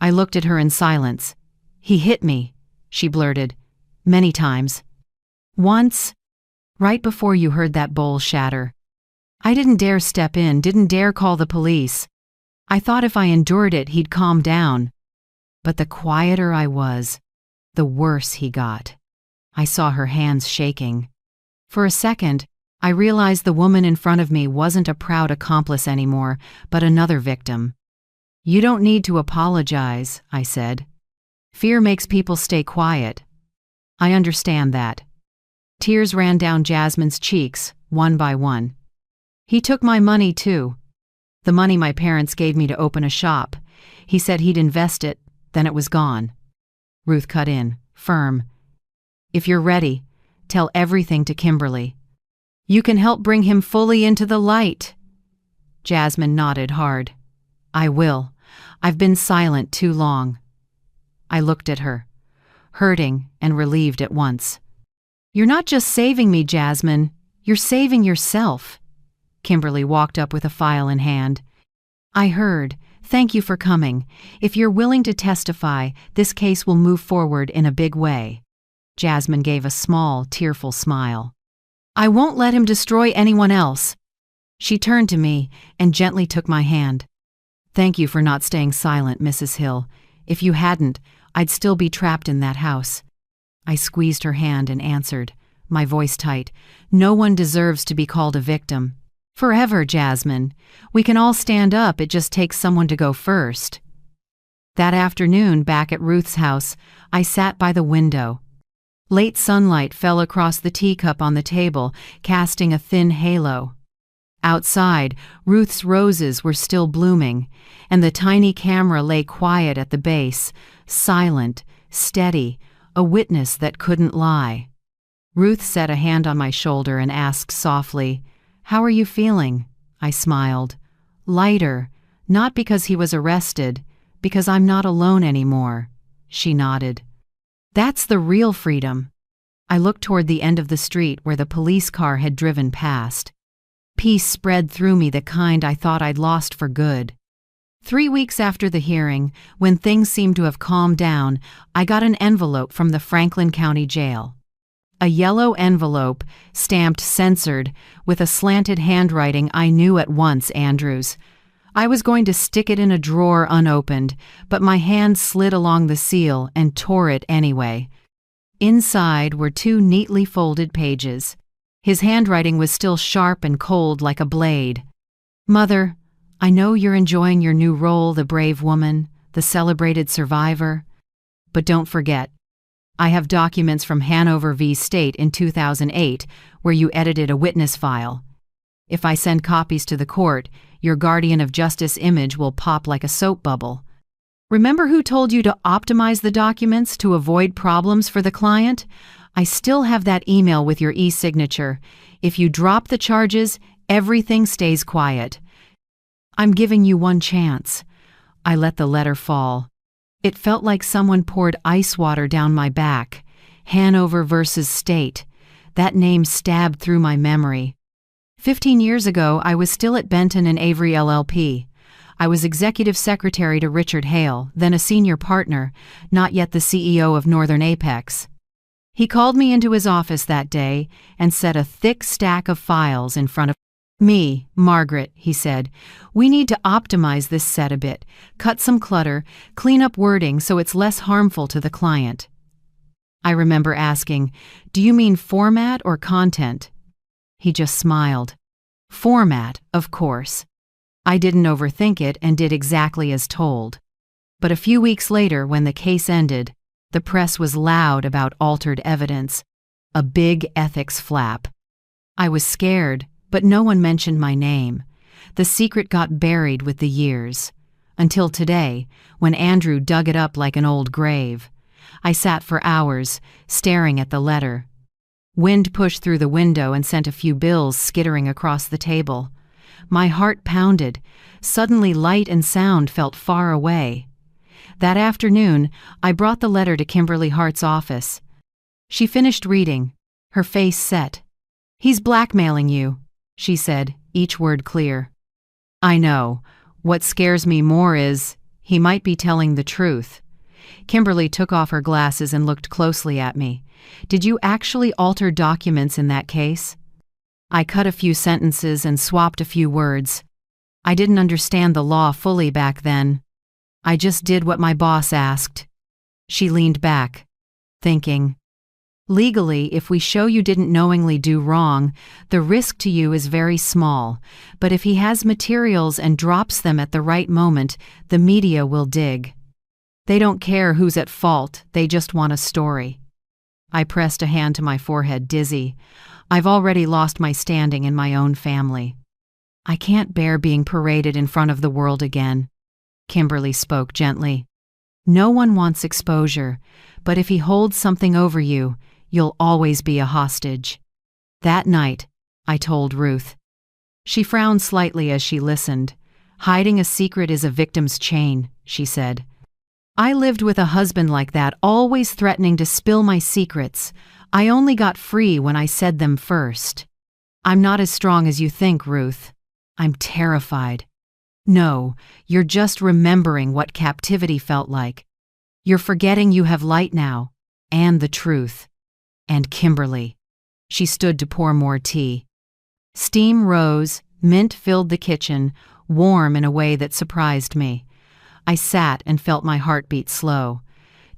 Speaker 1: I looked at her in silence. "He hit me," she blurted. "Many times. Once, right before you heard that bowl shatter. I didn't dare step in, didn't dare call the police. I thought if I endured it, he'd calm down. But the quieter I was, the worse he got." I saw her hands shaking. For a second, I realized the woman in front of me wasn't a proud accomplice anymore, but another victim. "You don't need to apologize," I said. "Fear makes people stay quiet." "I understand that." Tears ran down Jasmine's cheeks, one by one. "He took my money, too. The money my parents gave me to open a shop. He said he'd invest it, then it was gone." Ruth cut in, firm. If you're ready, tell everything to Kimberly. You can help bring him fully into the light. Jasmine nodded hard. I will. I've been silent too long. I looked at her, hurting and relieved at once. You're not just saving me, Jasmine. You're saving yourself. Kimberly walked up with a file in hand. I heard. Thank you for coming. If you're willing to testify, this case will move forward in a big way. Jasmine gave a small, tearful smile. I won't let him destroy anyone else. She turned to me and gently took my hand. Thank you for not staying silent, Mrs. Hill. If you hadn't, I'd still be trapped in that house. I squeezed her hand and answered, my voice tight. No one deserves to be called a victim. Forever, Jasmine. We can all stand up, it just takes someone to go first. That afternoon, back at Ruth's house, I sat by the window. Late sunlight fell across the teacup on the table, casting a thin halo. Outside, Ruth's roses were still blooming, and the tiny camera lay quiet at the base, silent, steady, a witness that couldn't lie. Ruth set a hand on my shoulder and asked softly, How are you feeling? I smiled. Lighter, not because he was arrested, because I'm not alone anymore. She nodded. That's the real freedom. I looked toward the end of the street where the police car had driven past. Peace spread through me, the kind I thought I'd lost for good. 3 weeks after the hearing, when things seemed to have calmed down, I got an envelope from the Franklin County Jail. A yellow envelope, stamped censored, with a slanted handwriting I knew at once Andrew's. I was going to stick it in a drawer unopened, but my hand slid along the seal and tore it anyway. Inside were 2 neatly folded pages. His handwriting was still sharp and cold like a blade. Mother, I know you're enjoying your new role, the brave woman, the celebrated survivor. But don't forget, I have documents from Hanover v. State in 2008 where you edited a witness file. If I send copies to the court, your guardian of justice image will pop like a soap bubble. Remember who told you to optimize the documents to avoid problems for the client? I still have that email with your e-signature. If you drop the charges, everything stays quiet. I'm giving you one chance. I let the letter fall. It felt like someone poured ice water down my back. Hanover versus State. That name stabbed through my memory. 15 years ago, I was still at Benton and Avery LLP. I was executive secretary to Richard Hale, then a senior partner, not yet the CEO of Northern Apex. He called me into his office that day and set a thick stack of files in front of me. Margaret, he said, we need to optimize this set a bit, cut some clutter, clean up wording so it's less harmful to the client. I remember asking, do you mean format or content? He just smiled. Format, of course. I didn't overthink it and did exactly as told. But a few weeks later, when the case ended, the press was loud about altered evidence, a big ethics flap. I was scared, but no one mentioned my name. The secret got buried with the years. Until today, when Andrew dug it up like an old grave. I sat for hours, staring at the letter. Wind pushed through the window and sent a few bills skittering across the table. My heart pounded. Suddenly light and sound felt far away. That afternoon, I brought the letter to Kimberly Hart's office. She finished reading, her face set. He's blackmailing you, she said, each word clear. I know. What scares me more is, he might be telling the truth. Kimberly took off her glasses and looked closely at me. Did you actually alter documents in that case? I cut a few sentences and swapped a few words. I didn't understand the law fully back then. I just did what my boss asked. She leaned back, thinking. Legally, if we show you didn't knowingly do wrong, the risk to you is very small. But if he has materials and drops them at the right moment, the media will dig. They don't care who's at fault, they just want a story. I pressed a hand to my forehead, dizzy. I've already lost my standing in my own family. I can't bear being paraded in front of the world again. Kimberly spoke gently. No one wants exposure, but if he holds something over you, you'll always be a hostage. That night, I told Ruth. She frowned slightly as she listened. Hiding a secret is a victim's chain, she said. I lived with a husband like that, always threatening to spill my secrets. I only got free when I said them first. I'm not as strong as you think, Ruth. I'm terrified. No, you're just remembering what captivity felt like. You're forgetting you have light now, and the truth. And Kimberly. She stood to pour more tea. Steam rose, mint filled the kitchen, warm in a way that surprised me. I sat and felt my heartbeat slow.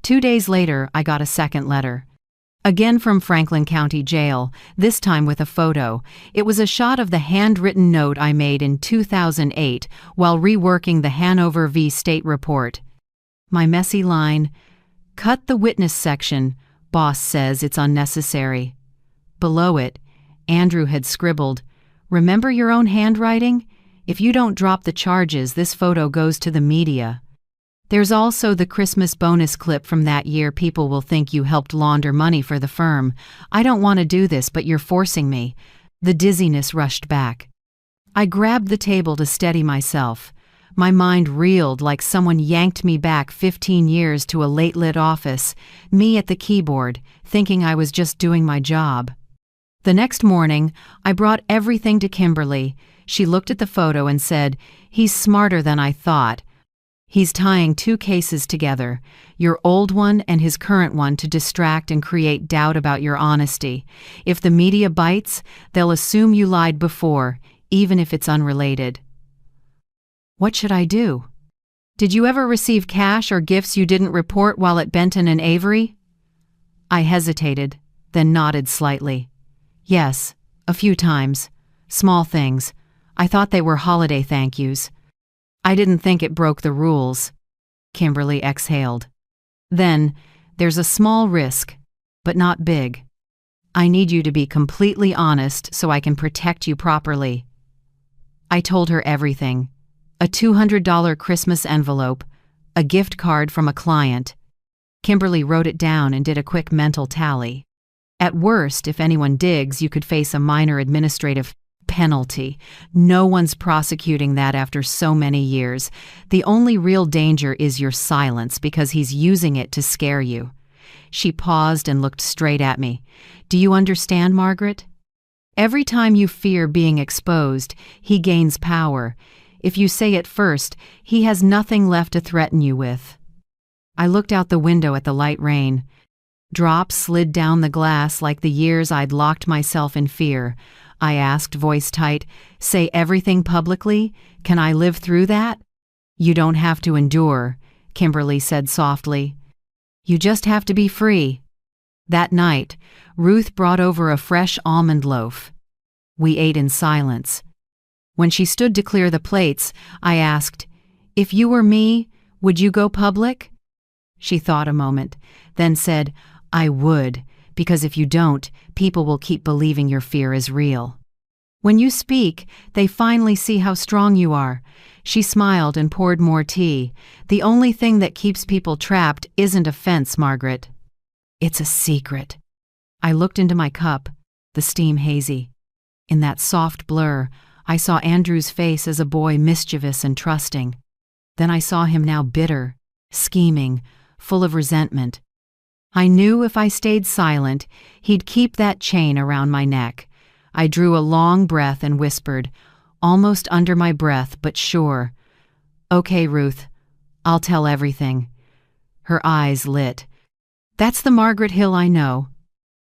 Speaker 1: 2 days later, I got a second letter. Again from Franklin County Jail, this time with a photo. It was a shot of the handwritten note I made in 2008 while reworking the Hanover v. State report. My messy line, "Cut the witness section. Boss says it's unnecessary." Below it, Andrew had scribbled, "Remember your own handwriting? If you don't drop the charges, this photo goes to the media." There's also the Christmas bonus clip from that year. People will think you helped launder money for the firm. I don't want to do this, but you're forcing me. The dizziness rushed back. I grabbed the table to steady myself. My mind reeled like someone yanked me back 15 years to a late-lit office, me at the keyboard, thinking I was just doing my job. The next morning, I brought everything to Kimberly. She looked at the photo and said, "He's smarter than I thought. He's tying 2 cases together, your old one and his current one, to distract and create doubt about your honesty. If the media bites, they'll assume you lied before, even if it's unrelated." What should I do? Did you ever receive cash or gifts you didn't report while at Benton and Avery? I hesitated, then nodded slightly. Yes, a few times. Small things. I thought they were holiday thank yous. I didn't think it broke the rules. Kimberly exhaled. Then, there's a small risk, but not big. I need you to be completely honest so I can protect you properly. I told her everything. A $200 Christmas envelope, a gift card from a client. Kimberly wrote it down and did a quick mental tally. At worst, if anyone digs, you could face a minor administrative penalty. No one's prosecuting that after so many years. The only real danger is your silence, because he's using it to scare you. She paused and looked straight at me. Do you understand, Margaret? Every time you fear being exposed, he gains power. If you say it first, he has nothing left to threaten you with. I looked out the window at the light rain. Drops slid down the glass like the years I'd locked myself in fear. I asked, voice tight, "Say everything publicly? Can I live through that?" "You don't have to endure," Kimberly said softly. "You just have to be free." That night, Ruth brought over a fresh almond loaf. We ate in silence. When she stood to clear the plates, I asked, "If you were me, would you go public?" She thought a moment, then said, "I would, because if you don't, people will keep believing your fear is real. When you speak, they finally see how strong you are." She smiled and poured more tea. "The only thing that keeps people trapped isn't offense, Margaret. It's a secret." I looked into my cup, the steam hazy. In that soft blur, I saw Andrew's face as a boy, mischievous and trusting. Then I saw him now bitter, scheming, full of resentment. I knew if I stayed silent, he'd keep that chain around my neck. I drew a long breath and whispered, almost under my breath but sure, "Okay, Ruth, I'll tell everything." Her eyes lit. "That's the Margaret Hill I know."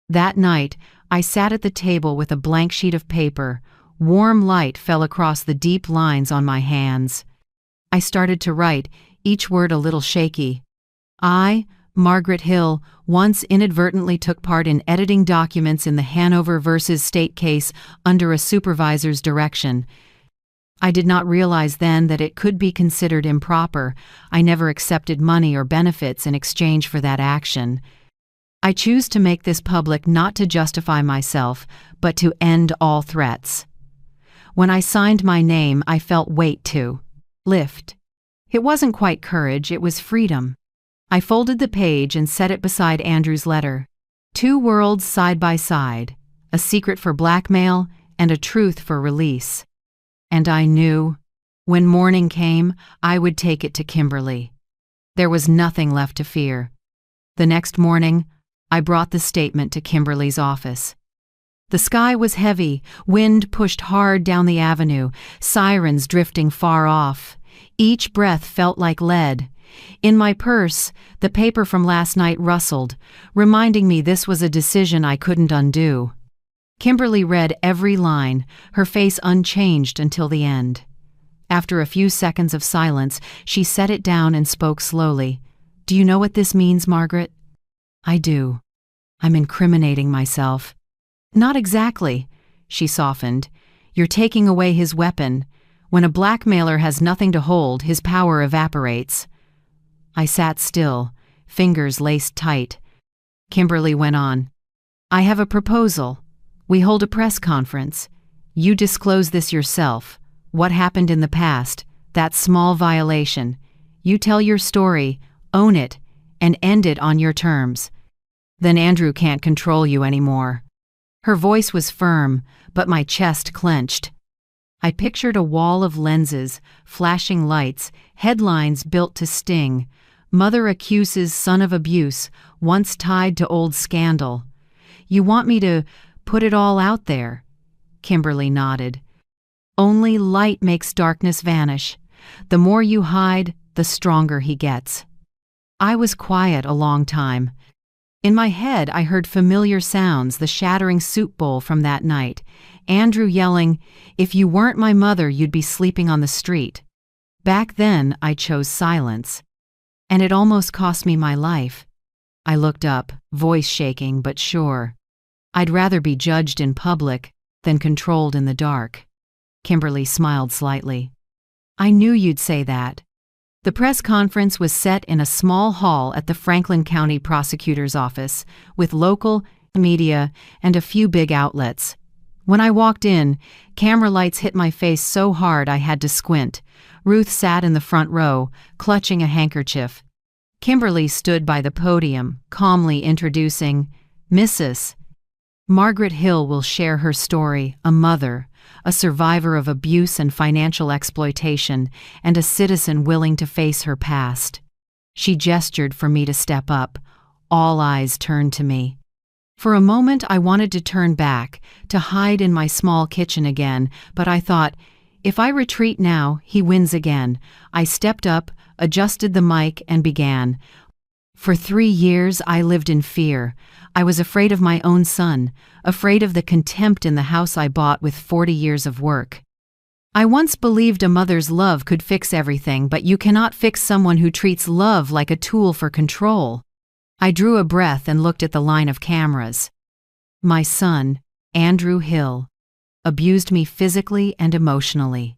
Speaker 1: That night, I sat at the table with a blank sheet of paper. Warm light fell across the deep lines on my hands. I started to write, each word a little shaky. I, Margaret Hill, once inadvertently took part in editing documents in the Hanover versus State case under a supervisor's direction. I did not realize then that it could be considered improper. I never accepted money or benefits in exchange for that action. I choose to make this public not to justify myself, but to end all threats. When I signed my name, I felt weight to lift. It wasn't quite courage, it was freedom. I folded the page and set it beside Andrew's letter. 2 worlds side by side, a secret for blackmail and a truth for release. And I knew, when morning came, I would take it to Kimberly. There was nothing left to fear. The next morning, I brought the statement to Kimberly's office. The sky was heavy, wind pushed hard down the avenue, sirens drifting far off. Each breath felt like lead. In my purse, the paper from last night rustled, reminding me this was a decision I couldn't undo. Kimberly read every line, her face unchanged until the end. After a few seconds of silence, she set it down and spoke slowly. "Do you know what this means, Margaret?" "I do. I'm incriminating myself." "Not exactly," she softened. "You're taking away his weapon. When a blackmailer has nothing to hold, his power evaporates." I sat still, fingers laced tight. Kimberly went on. "I have a proposal. We hold a press conference. You disclose this yourself. What happened in the past, that small violation. You tell your story, own it, and end it on your terms. Then Andrew can't control you anymore." Her voice was firm, but my chest clenched. I pictured a wall of lenses, flashing lights, headlines built to sting. Mother accuses son of abuse, once tied to old scandal. "You want me to put it all out there?" Kimberly nodded. "Only light makes darkness vanish. The more you hide, the stronger he gets." I was quiet a long time. In my head, I heard familiar sounds, the shattering soup bowl from that night, Andrew yelling, "If you weren't my mother, you'd be sleeping on the street." Back then, I chose silence. And it almost cost me my life. I looked up, voice shaking but sure. "I'd rather be judged in public than controlled in the dark." Kimberly smiled slightly. "I knew you'd say that." The press conference was set in a small hall at the Franklin County Prosecutor's Office, with local media and a few big outlets. When I walked in, camera lights hit my face so hard I had to squint. Ruth sat in the front row, clutching a handkerchief. Kimberly stood by the podium, calmly introducing, "Mrs. Margaret Hill will share her story, a mother, a survivor of abuse and financial exploitation, and a citizen willing to face her past." She gestured for me to step up. All eyes turned to me. For a moment I wanted to turn back, to hide in my small kitchen again, but I thought, if I retreat now, he wins again. I stepped up, adjusted the mic, and began. "For 3 years I lived in fear. I was afraid of my own son, afraid of the contempt in the house I bought with 40 years of work. I once believed a mother's love could fix everything, but you cannot fix someone who treats love like a tool for control." I drew a breath and looked at the line of cameras. My son, Andrew Hill, abused me physically and emotionally.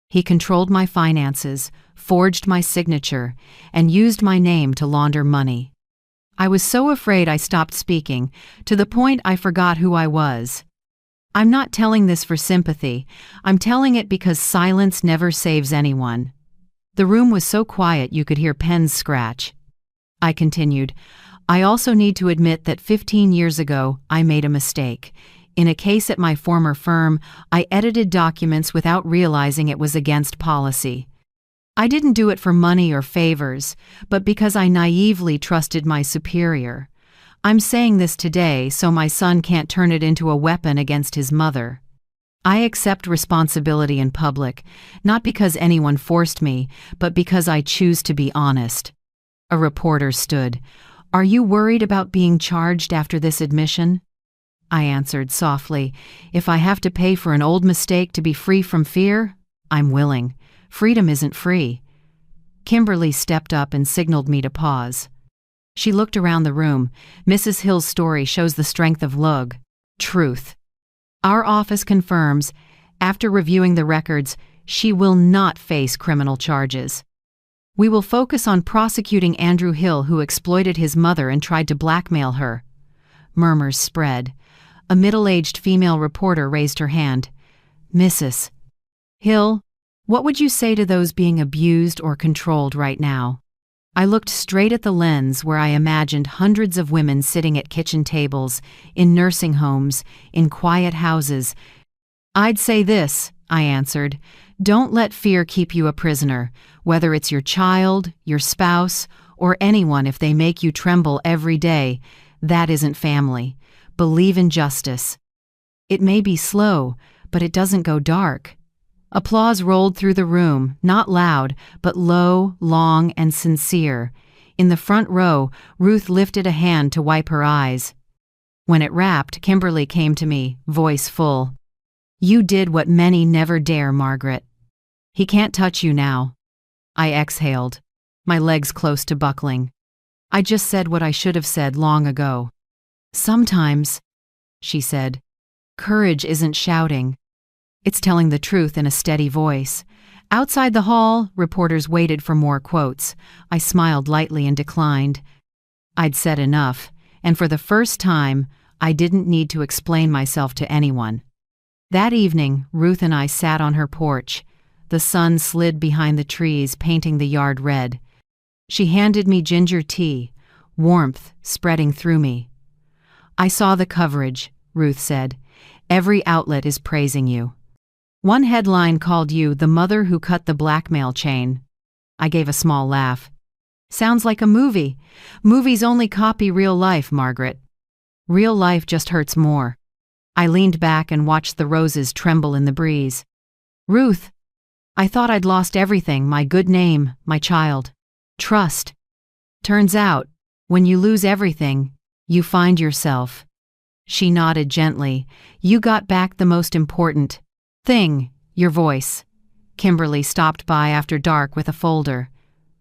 Speaker 1: He controlled my finances, forged my signature, and used my name to launder money. I was so afraid I stopped speaking, to the point I forgot who I was. I'm not telling this for sympathy. I'm telling it because silence never saves anyone. The room was so quiet you could hear pens scratch. I continued, "I also need to admit that 15 years ago, I made a mistake. In a case at my former firm, I edited documents without realizing it was against policy. I didn't do it for money or favors, but because I naively trusted my superior. I'm saying this today so my son can't turn it into a weapon against his mother. I accept responsibility in public, not because anyone forced me, but because I choose to be honest." A reporter stood. "Are you worried about being charged after this admission?" I answered softly, "If I have to pay for an old mistake to be free from fear, I'm willing. Freedom isn't free." Kimberly stepped up and signaled me to pause. She looked around the room. "Mrs. Hill's story shows the strength of lug. Truth. Our office confirms, after reviewing the records, she will not face criminal charges. We will focus on prosecuting Andrew Hill, who exploited his mother and tried to blackmail her." Murmurs spread. A middle-aged female reporter raised her hand. "Mrs. Hill, what would you say to those being abused or controlled right now?" I looked straight at the lens where I imagined hundreds of women sitting at kitchen tables, in nursing homes, in quiet houses. "I'd say this," I answered. "Don't let fear keep you a prisoner, whether it's your child, your spouse, or anyone. If they make you tremble every day, that isn't family. Believe in justice. It may be slow, but it doesn't go dark." Applause rolled through the room, not loud, but low, long, and sincere. In the front row, Ruth lifted a hand to wipe her eyes. When it wrapped, Kimberly came to me, voice full. "You did what many never dare, Margaret. He can't touch you now." I exhaled, my legs close to buckling. I just said what I should have said long ago. "Sometimes," she said, "courage isn't shouting. It's telling the truth in a steady voice." Outside the hall, reporters waited for more quotes. I smiled lightly and declined. I'd said enough, and for the first time, I didn't need to explain myself to anyone. That evening, Ruth and I sat on her porch. The sun slid behind the trees, painting the yard red. She handed me ginger tea, warmth spreading through me. "I saw the coverage," Ruth said. "Every outlet is praising you. One headline called you the mother who cut the blackmail chain." I gave a small laugh. "Sounds like a movie. Movies only copy real life, Margaret. Real life just hurts more." I leaned back and watched the roses tremble in the breeze. "Ruth, I thought I'd lost everything, my good name, my child. Trust. Turns out, when you lose everything, you find yourself." She nodded gently. "You got back the most important thing, your voice." Kimberly stopped by after dark with a folder.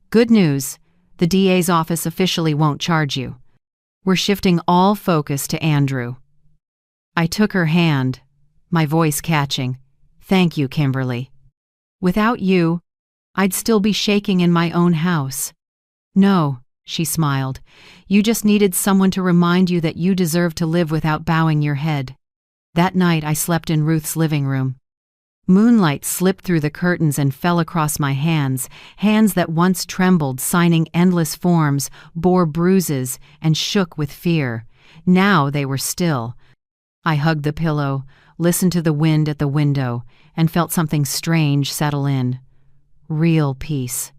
Speaker 1: "Good news, the DA's office officially won't charge you. We're shifting all focus to Andrew." I took her hand, my voice catching. "Thank you, Kimberly. Without you, I'd still be shaking in my own house." "No," she smiled. "You just needed someone to remind you that you deserve to live without bowing your head." That night I slept in Ruth's living room. Moonlight slipped through the curtains and fell across my hands, hands that once trembled, signing endless forms, bore bruises, and shook with fear. Now they were still. I hugged the pillow, listened to the wind at the window, and felt something strange settle in. Real peace.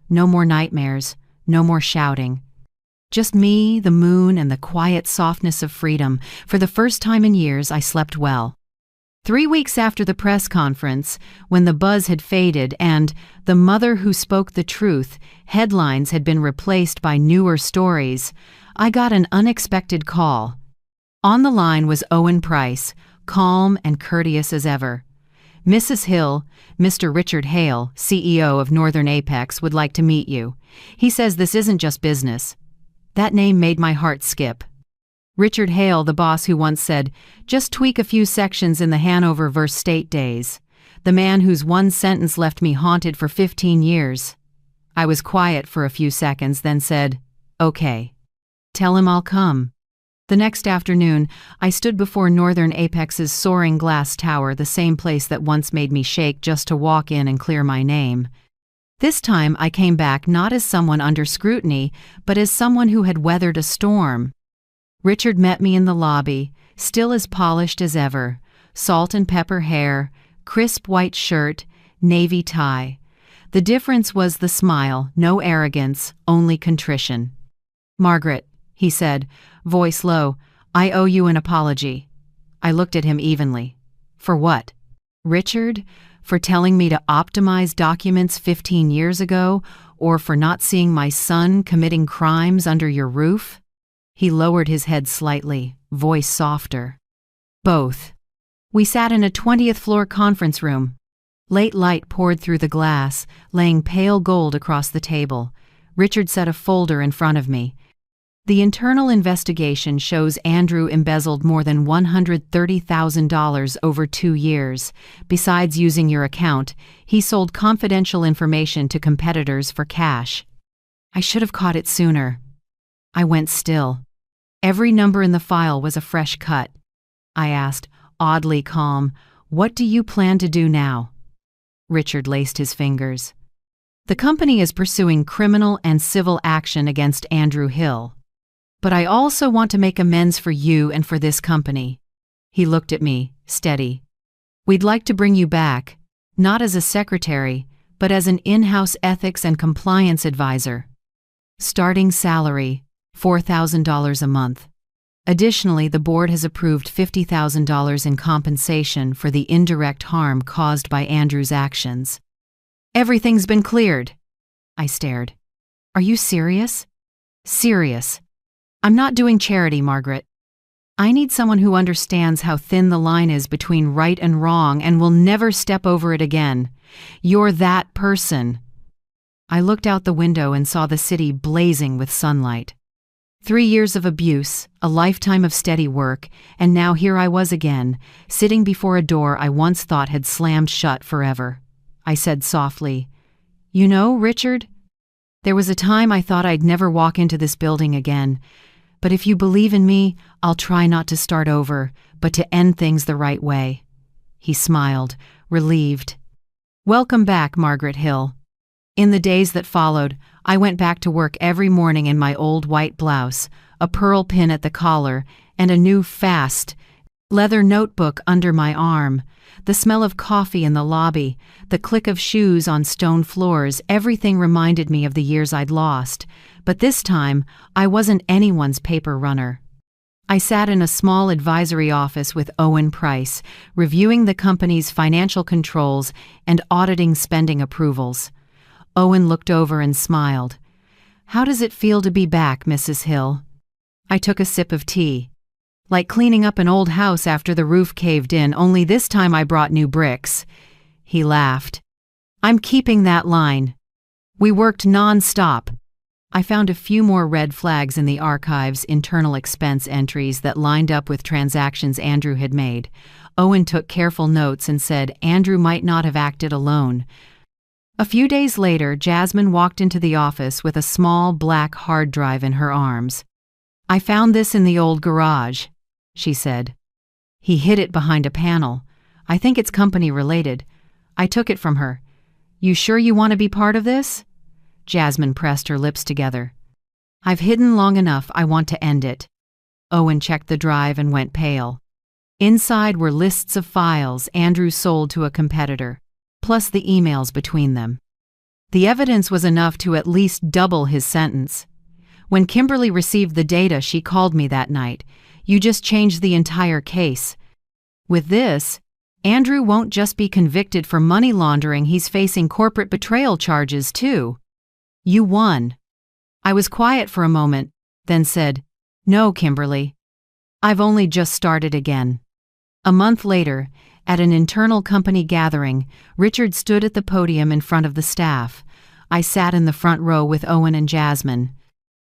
Speaker 1: No more nightmares, no more shouting. Just me, the moon, and the quiet softness of freedom. For the first time in years, I slept well. 3 weeks after the press conference, when the buzz had faded and "The Mother Who Spoke the Truth" headlines had been replaced by newer stories, I got an unexpected call. On the line was Owen Price, calm and courteous as ever. "Mrs. Hill, Mr. Richard Hale, CEO of Northern Apex, would like to meet you. He says this isn't just business." That name made my heart skip. Richard Hale, the boss who once said, "Just tweak a few sections in the Hanover v. State days." The man whose one sentence left me haunted for 15 years. I was quiet for a few seconds, then said, "Okay. Tell him I'll come." The next afternoon, I stood before Northern Apex's soaring glass tower, the same place that once made me shake just to walk in and clear my name. This time I came back not as someone under scrutiny, but as someone who had weathered a storm. Richard met me in the lobby, still as polished as ever, salt and pepper hair, crisp white shirt, navy tie. The difference was the smile, no arrogance, only contrition. "Margaret," he said, voice low, "I owe you an apology." I looked at him evenly. "For what?" "Richard, for telling me to optimize documents 15 years ago, or for not seeing my son committing crimes under your roof?" He lowered his head slightly, voice softer. "Both." We sat in a 20th floor conference room. Late light poured through the glass, laying pale gold across the table. Richard set a folder in front of me. "The internal investigation shows Andrew embezzled more than $130,000 over 2 years. Besides using your account, he sold confidential information to competitors for cash." I should have caught it sooner. I went still. Every number in the file was a fresh cut. I asked, oddly calm, "What do you plan to do now?" Richard laced his fingers. The company is pursuing criminal and civil action against Andrew Hill. But I also want to make amends for you and for this company." He looked at me, steady. "We'd like to bring you back, not as a secretary, but as an in-house ethics and compliance advisor. Starting salary, $4,000 a month. Additionally, the board has approved $50,000 in compensation for the indirect harm caused by Andrew's actions." "Everything's been cleared." I stared. "Are you serious?" "Serious. I'm not doing charity, Margaret. I need someone who understands how thin the line is between right and wrong and will never step over it again. You're that person." I looked out the window and saw the city blazing with sunlight. 3 years of abuse, a lifetime of steady work, and now here I was again, sitting before a door I once thought had slammed shut forever. I said softly, "You know, Richard, there was a time I thought I'd never walk into this building again. But if you believe in me, I'll try not to start over, but to end things the right way." He smiled, relieved. "Welcome back, Margaret Hill." In the days that followed, I went back to work every morning in my old white blouse, a pearl pin at the collar, and a new fast leather notebook under my arm. The smell of coffee in the lobby, the click of shoes on stone floors, everything reminded me of the years I'd lost. But this time, I wasn't anyone's paper runner. I sat in a small advisory office with Owen Price, reviewing the company's financial controls and auditing spending approvals. Owen looked over and smiled. "How does it feel to be back, Mrs. Hill?" I took a sip of tea. "Like cleaning up an old house after the roof caved in, only this time I brought new bricks." He laughed. "I'm keeping that line. We worked non-stop." I found a few more red flags in the archive's internal expense entries that lined up with transactions Andrew had made. Owen took careful notes and said Andrew might not have acted alone. A few days later, Jasmine walked into the office with a small black hard drive in her arms. "I found this in the old garage," she said. "He hid it behind a panel. I think it's company related. I took it from her. You sure you want to be part of this?" Jasmine pressed her lips together. "I've hidden long enough, I want to end it." Owen checked the drive and went pale. Inside were lists of files Andrew sold to a competitor, plus the emails between them. The evidence was enough to at least double his sentence. When Kimberly received the data, she called me that night. "You just changed the entire case. With this, Andrew won't just be convicted for money laundering, he's facing corporate betrayal charges too. You won." I was quiet for a moment, then said, "No, Kimberly. I've only just started again." A month later, at an internal company gathering, Richard stood at the podium in front of the staff. I sat in the front row with Owen and Jasmine.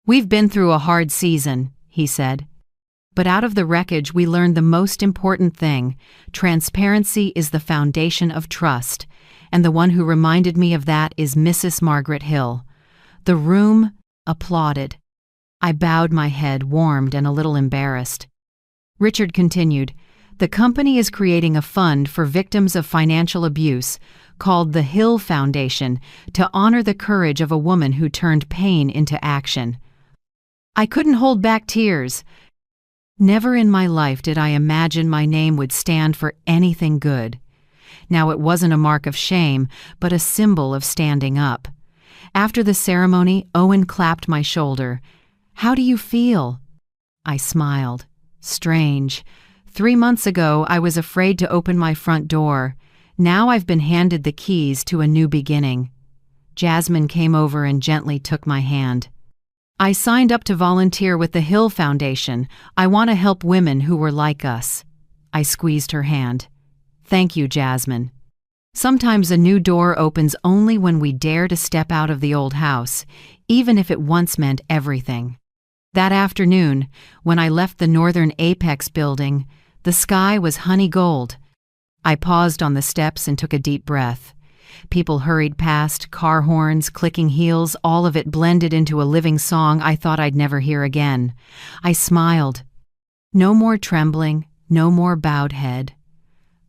Speaker 1: "We've been through a hard season," he said. "But out of the wreckage we learned the most important thing. Transparency is the foundation of trust. And the one who reminded me of that is Mrs. Margaret Hill." The room applauded. I bowed my head, warmed and a little embarrassed. Richard continued, "The company is creating a fund for victims of financial abuse called the Hill Foundation to honor the courage of a woman who turned pain into action." I couldn't hold back tears. Never in my life did I imagine my name would stand for anything good. Now it wasn't a mark of shame, but a symbol of standing up. After the ceremony, Owen clapped my shoulder. "How do you feel?" I smiled. Strange. 3 months ago, I was afraid to open my front door. Now I've been handed the keys to a new beginning. Jasmine came over and gently took my hand. "I signed up to volunteer with the Hill Foundation. I want to help women who were like us." I squeezed her hand. "Thank you, Jasmine." Sometimes a new door opens only when we dare to step out of the old house, even if it once meant everything. That afternoon, when I left the Northern Apex building, the sky was honey gold. I paused on the steps and took a deep breath. People hurried past, car horns, clicking heels, all of it blended into a living song I thought I'd never hear again. I smiled. No more trembling, no more bowed head.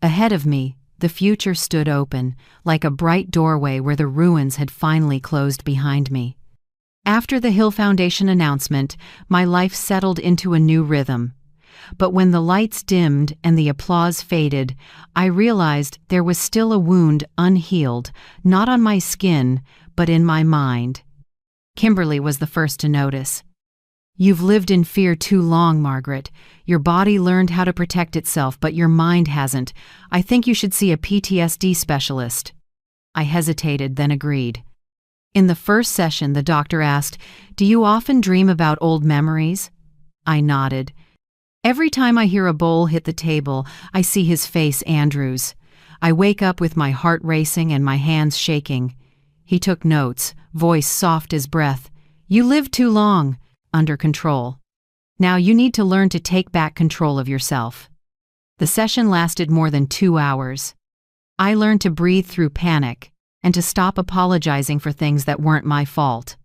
Speaker 1: Ahead of me, The future stood open, like a bright doorway where the ruins had finally closed behind me. After the Hill Foundation announcement, my life settled into a new rhythm. But when the lights dimmed and the applause faded, I realized there was still a wound unhealed, not on my skin, but in my mind. Kimberly was the first to notice. "You've lived in fear too long, Margaret. Your body learned how to protect itself, but your mind hasn't. I think you should see a PTSD specialist." I hesitated, then agreed. In the first session, the doctor asked, "Do you often dream about old memories?" I nodded. "Every time I hear a bowl hit the table, I see his face, Andrew's. I wake up with my heart racing and my hands shaking." He took notes, voice soft as breath. "You lived too long. Under control. Now you need to learn to take back control of yourself." The session lasted more than 2 hours. I learned to breathe through panic and to stop apologizing for things that weren't my fault.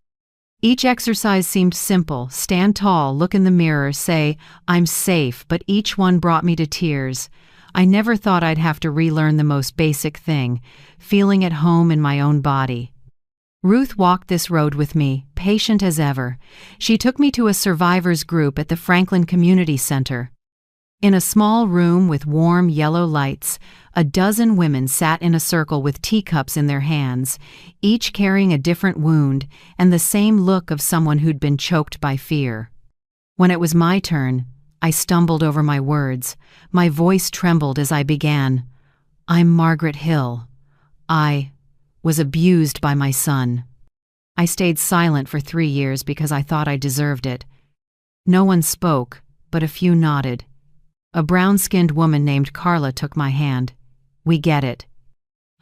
Speaker 1: Each exercise seemed simple: stand tall, look in the mirror, say, "I'm safe," but each one brought me to tears. I never thought I'd have to relearn the most basic thing: feeling at home in my own body. Ruth walked this road with me, patient as ever. She took me to a survivors group at the Franklin Community Center. In a small room with warm yellow lights, a dozen women sat in a circle with teacups in their hands, each carrying a different wound and the same look of someone who'd been choked by fear. When it was my turn, I stumbled over my words. My voice trembled as I began. "I'm Margaret Hill. I was abused by my son." I stayed silent for 3 years because I thought I deserved it. No one spoke, but a few nodded. A brown-skinned woman named Carla took my hand. "We get it.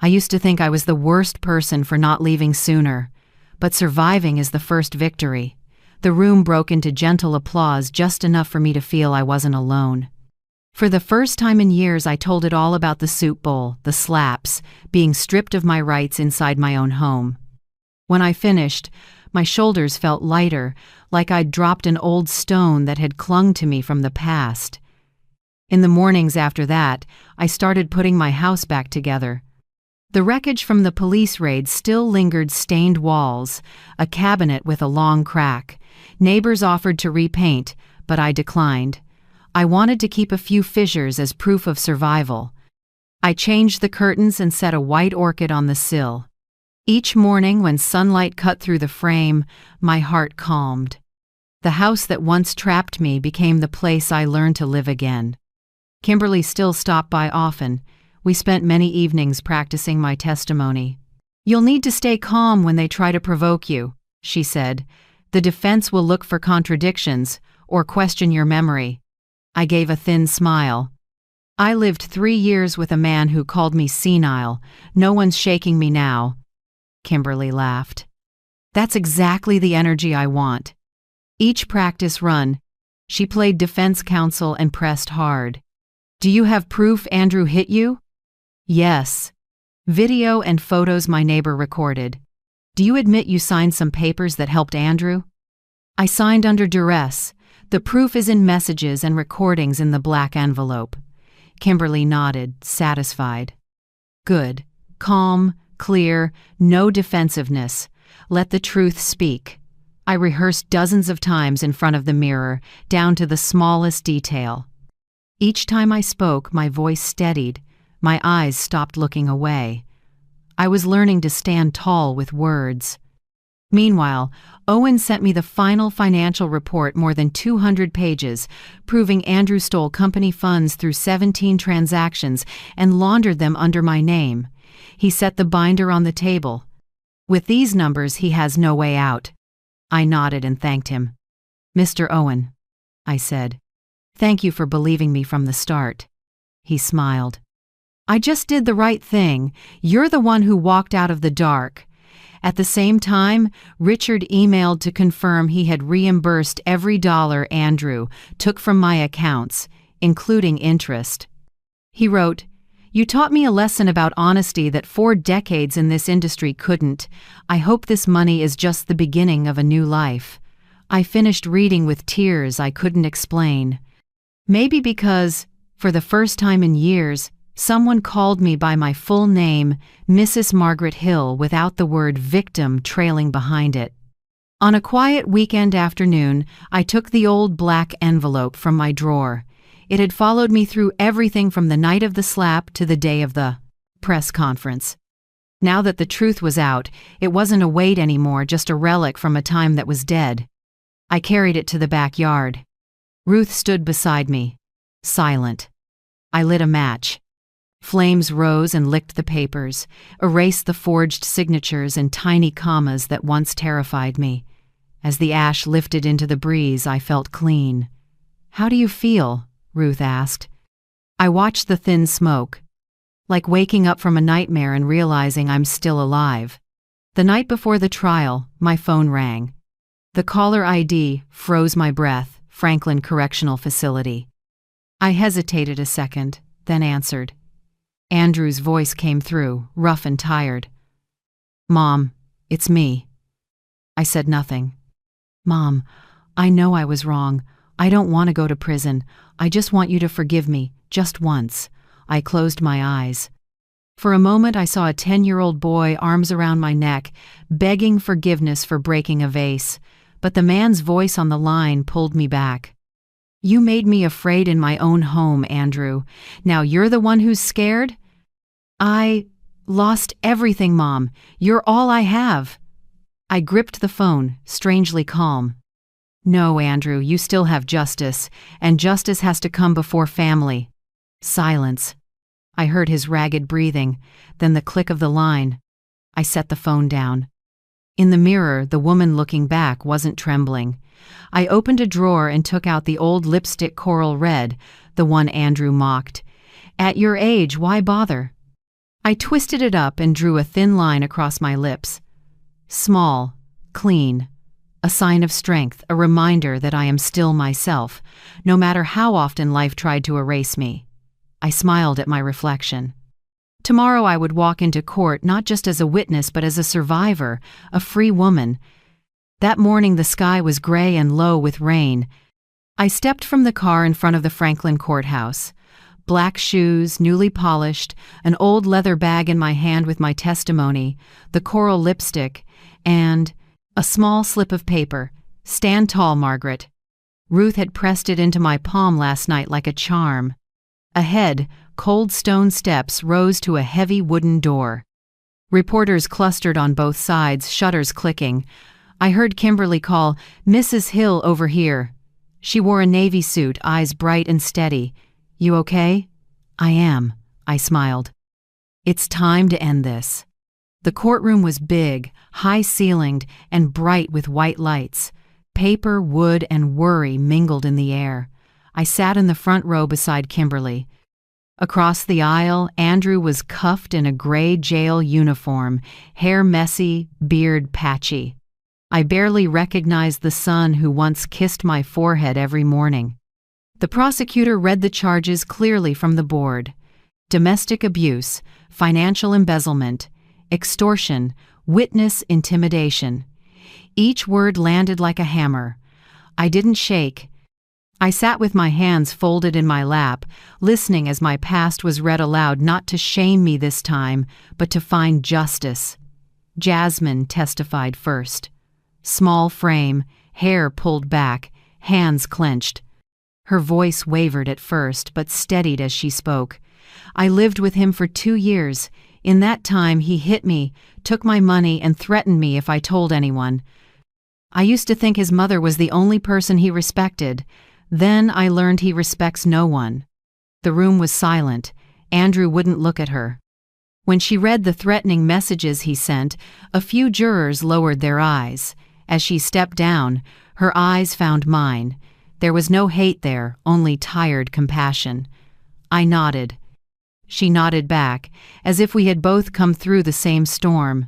Speaker 1: I used to think I was the worst person for not leaving sooner, but surviving is the first victory." The room broke into gentle applause, just enough for me to feel I wasn't alone. For the first time in years, I told it all about the soup bowl, the slaps, being stripped of my rights inside my own home. When I finished, my shoulders felt lighter, like I'd dropped an old stone that had clung to me from the past. In the mornings after that, I started putting my house back together. The wreckage from the police raid still lingered: stained walls, a cabinet with a long crack. Neighbors offered to repaint, but I declined. I wanted to keep a few fissures as proof of survival. I changed the curtains and set a white orchid on the sill. Each morning, when sunlight cut through the frame, my heart calmed. The house that once trapped me became the place I learned to live again. Kimberly still stopped by often. We spent many evenings practicing my testimony. "You'll need to stay calm when they try to provoke you," she said. "The defense will look for contradictions or question your memory." I gave a thin smile. "I lived 3 years with a man who called me senile. No one's shaking me now." Kimberly laughed. "That's exactly the energy I want." Each practice run, she played defense counsel and pressed hard. "Do you have proof Andrew hit you?" "Yes. Video and photos my neighbor recorded." "Do you admit you signed some papers that helped Andrew?" "I signed under duress. The proof is in messages and recordings in the black envelope." Kimberly nodded, satisfied. "Good. Calm, clear, no defensiveness. Let the truth speak." I rehearsed dozens of times in front of the mirror, down to the smallest detail. Each time I spoke, my voice steadied. My eyes stopped looking away. I was learning to stand tall with words. Meanwhile, Owen sent me the final financial report, more than 200 pages, proving Andrew stole company funds through 17 transactions and laundered them under my name. He set the binder on the table. "With these numbers, he has no way out." I nodded and thanked him. "Mr. Owen," I said, "thank you for believing me from the start." He smiled. "I just did the right thing. You're the one who walked out of the dark." At the same time, Richard emailed to confirm he had reimbursed every dollar Andrew took from my accounts, including interest. He wrote, "You taught me a lesson about honesty that 4 decades in this industry couldn't. I hope this money is just the beginning of a new life." I finished reading with tears I couldn't explain. Maybe because, for the first time in years, Someone called me by my full name, Mrs. Margaret Hill, without the word victim trailing behind it. On a quiet weekend afternoon, I took the old black envelope from my drawer. It had followed me through everything from the night of the slap to the day of the press conference. Now that the truth was out, it wasn't a weight anymore, just a relic from a time that was dead. I carried it to the backyard. Ruth stood beside me, silent. I lit a match. Flames rose and licked the papers, erased the forged signatures and tiny commas that once terrified me. As the ash lifted into the breeze, I felt clean. "How do you feel?" Ruth asked. I watched the thin smoke, like waking up from a nightmare and realizing I'm still alive. The night before the trial, my phone rang. The caller ID froze my breath. Franklin Correctional Facility. I hesitated a second, then answered. Andrew's voice came through, rough and tired. "Mom, it's me." I said nothing. "Mom, I know I was wrong. I don't want to go to prison. I just want you to forgive me, just once." I closed my eyes. For a moment I saw a 10-year-old boy, arms around my neck, begging forgiveness for breaking a vase. But the man's voice on the line pulled me back. "You made me afraid in my own home, Andrew. Now you're the one who's scared?" "I lost everything, Mom. You're all I have." I gripped the phone, strangely calm. "No, Andrew, you still have justice, and justice has to come before family." Silence. I heard his ragged breathing, then the click of the line. I set the phone down. In the mirror, the woman looking back wasn't trembling. I opened a drawer and took out the old lipstick coral red, the one Andrew mocked. "At your age, why bother?" I twisted it up and drew a thin line across my lips. Small, clean, a sign of strength, a reminder that I am still myself, no matter how often life tried to erase me. I smiled at my reflection. Tomorrow I would walk into court not just as a witness but as a survivor, a free woman. That morning the sky was gray and low with rain. I stepped from the car in front of the Franklin courthouse. Black shoes, newly polished, an old leather bag in my hand with my testimony, the coral lipstick, and a small slip of paper. "Stand tall, Margaret." Ruth had pressed it into my palm last night like a charm. Ahead, cold stone steps rose to a heavy wooden door. Reporters clustered on both sides, shutters clicking. I heard Kimberly call, "Mrs. Hill, over here." She wore a navy suit, eyes bright and steady. "You okay?" "I am," I smiled. "It's time to end this." The courtroom was big, high-ceilinged, and bright with white lights. Paper, wood, and worry mingled in the air. I sat in the front row beside Kimberly. Across the aisle, Andrew was cuffed in a gray jail uniform, hair messy, beard patchy. I barely recognized the son who once kissed my forehead every morning. The prosecutor read the charges clearly from the board. Domestic abuse, financial embezzlement, extortion, witness intimidation. Each word landed like a hammer. I didn't shake. I sat with my hands folded in my lap, listening as my past was read aloud, not to shame me this time, but to find justice. Jasmine testified first. Small frame, hair pulled back, hands clenched. Her voice wavered at first, but steadied as she spoke. "I lived with him for 2 years. In that time, he hit me, took my money, and threatened me if I told anyone. I used to think his mother was the only person he respected. Then I learned he respects no one." The room was silent. Andrew wouldn't look at her. When she read the threatening messages he sent, a few jurors lowered their eyes. As she stepped down, her eyes found mine. There was no hate there, only tired compassion. I nodded. She nodded back, as if we had both come through the same storm.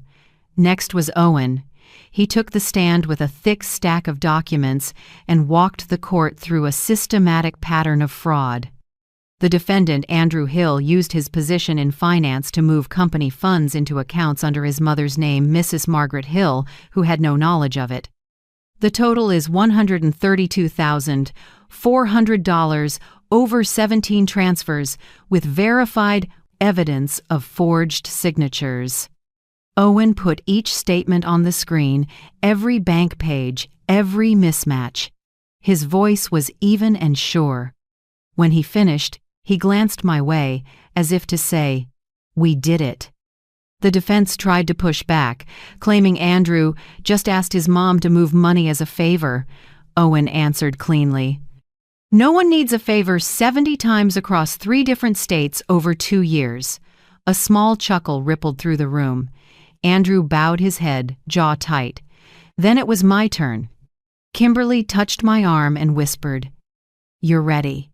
Speaker 1: Next was Owen. He took the stand with a thick stack of documents and walked the court through a systematic pattern of fraud. The defendant, Andrew Hill, used his position in finance to move company funds into accounts under his mother's name, Mrs. Margaret Hill, who had no knowledge of it. The total is $132,400, over 17 transfers with verified evidence of forged signatures. Owen put each statement on the screen, every bank page, every mismatch. His voice was even and sure. When he finished, he glanced my way, as if to say, "We did it." The defense tried to push back, claiming Andrew just asked his mom to move money as a favor. Owen answered cleanly, "No one needs a favor 70 times across 3 different states over 2 years." A small chuckle rippled through the room. Andrew bowed his head, jaw tight. Then it was my turn. Kimberly touched my arm and whispered, "You're ready."